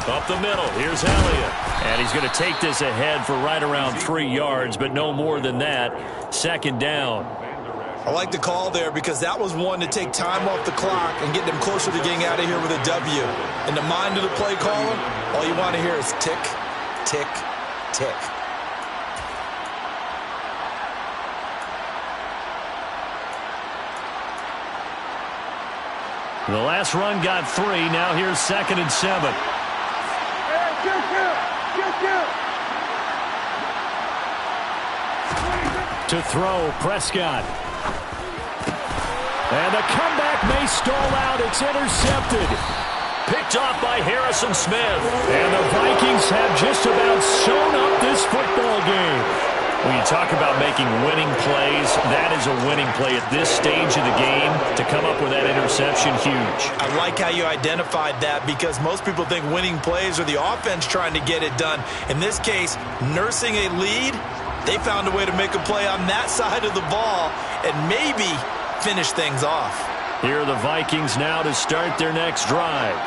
Up the middle, here's Elliott. And he's going to take this ahead for right around 3 yards, but no more than that. Second down. I like the call there because that was one to take time off the clock and get them closer to getting out of here with a W. In the mind of the play caller, all you want to hear is tick, tick, tick. The last run got 3. Now here's 2nd and 7. To throw, Prescott. And the comeback may stall out. It's intercepted. Picked off by Harrison Smith. And the Vikings have just about sewn up this football game. When you talk about making winning plays, that is a winning play at this stage of the game. To come up with that interception, huge. I like how you identified that because most people think winning plays are the offense trying to get it done. In this case, nursing a lead, they found a way to make a play on that side of the ball and maybe finish things off. Here are the Vikings now to start their next drive.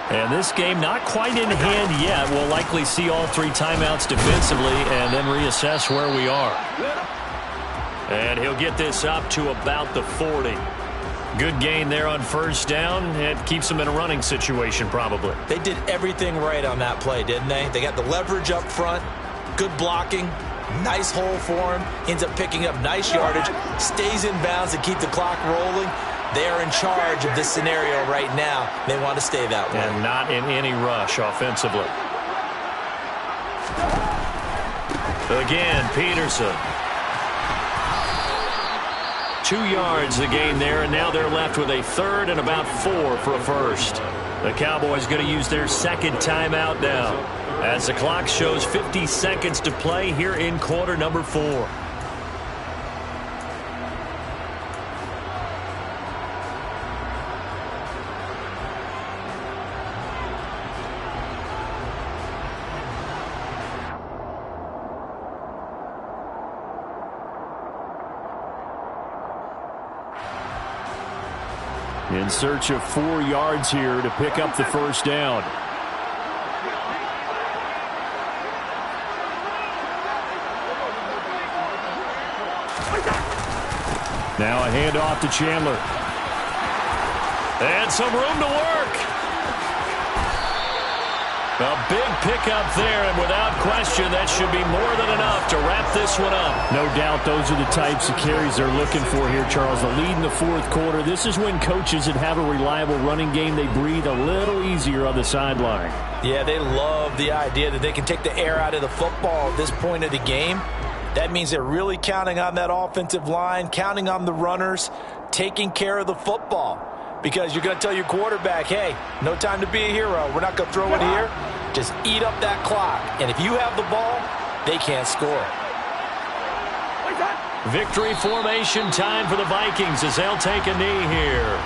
And this game not quite in hand yet. We'll likely see all 3 timeouts defensively and then reassess where we are. And he'll get this up to about the 40. Good gain there on first down. It keeps them in a running situation probably. They did everything right on that play, didn't they? They got the leverage up front, good blocking, nice hole for him, ends up picking up nice yardage, stays in bounds to keep the clock rolling. They are in charge of this scenario right now. They want to stay that way. And not in any rush offensively. Again, Peterson. 2 yards the gain there, and now they're left with a third and about 4 for a first. The Cowboys going to use their 2nd timeout now, as the clock shows 50 seconds to play here in quarter number 4. In search of 4 yards here to pick up the first down. Now a handoff to Chandler. And some room to work. A big pickup there, and without question, that should be more than enough to wrap this one up. No doubt those are the types of carries they're looking for here, Charles. The lead in the fourth quarter. This is when coaches that have a reliable running game, they breathe a little easier on the sideline. Yeah, they love the idea that they can take the air out of the football at this point of the game. That means they're really counting on that offensive line, counting on the runners, taking care of the football. Because you're going to tell your quarterback, hey, no time to be a hero. We're not going to throw it here. Just eat up that clock. And if you have the ball, they can't score. Victory formation time for the Vikings as they'll take a knee here.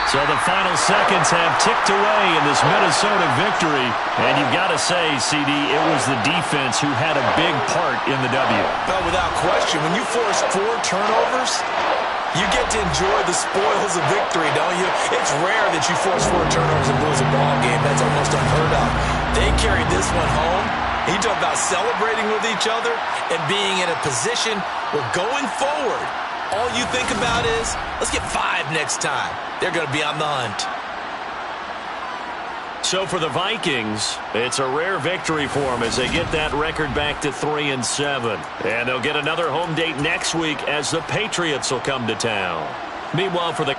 So the final seconds have ticked away in this Minnesota victory. And you've got to say, CD, it was the defense who had a big part in the W. Well, without question, when you force 4 turnovers, you get to enjoy the spoils of victory, don't you? It's rare that you force 4 turnovers and lose a ball game. That's almost unheard of. They carried this one home. You talk about celebrating with each other and being in a position where going forward, all you think about is, let's get 5 next time. They're going to be on the hunt. So for the Vikings, it's a rare victory for them as they get that record back to 3-7. And they'll get another home date next week as the Patriots will come to town. Meanwhile, for the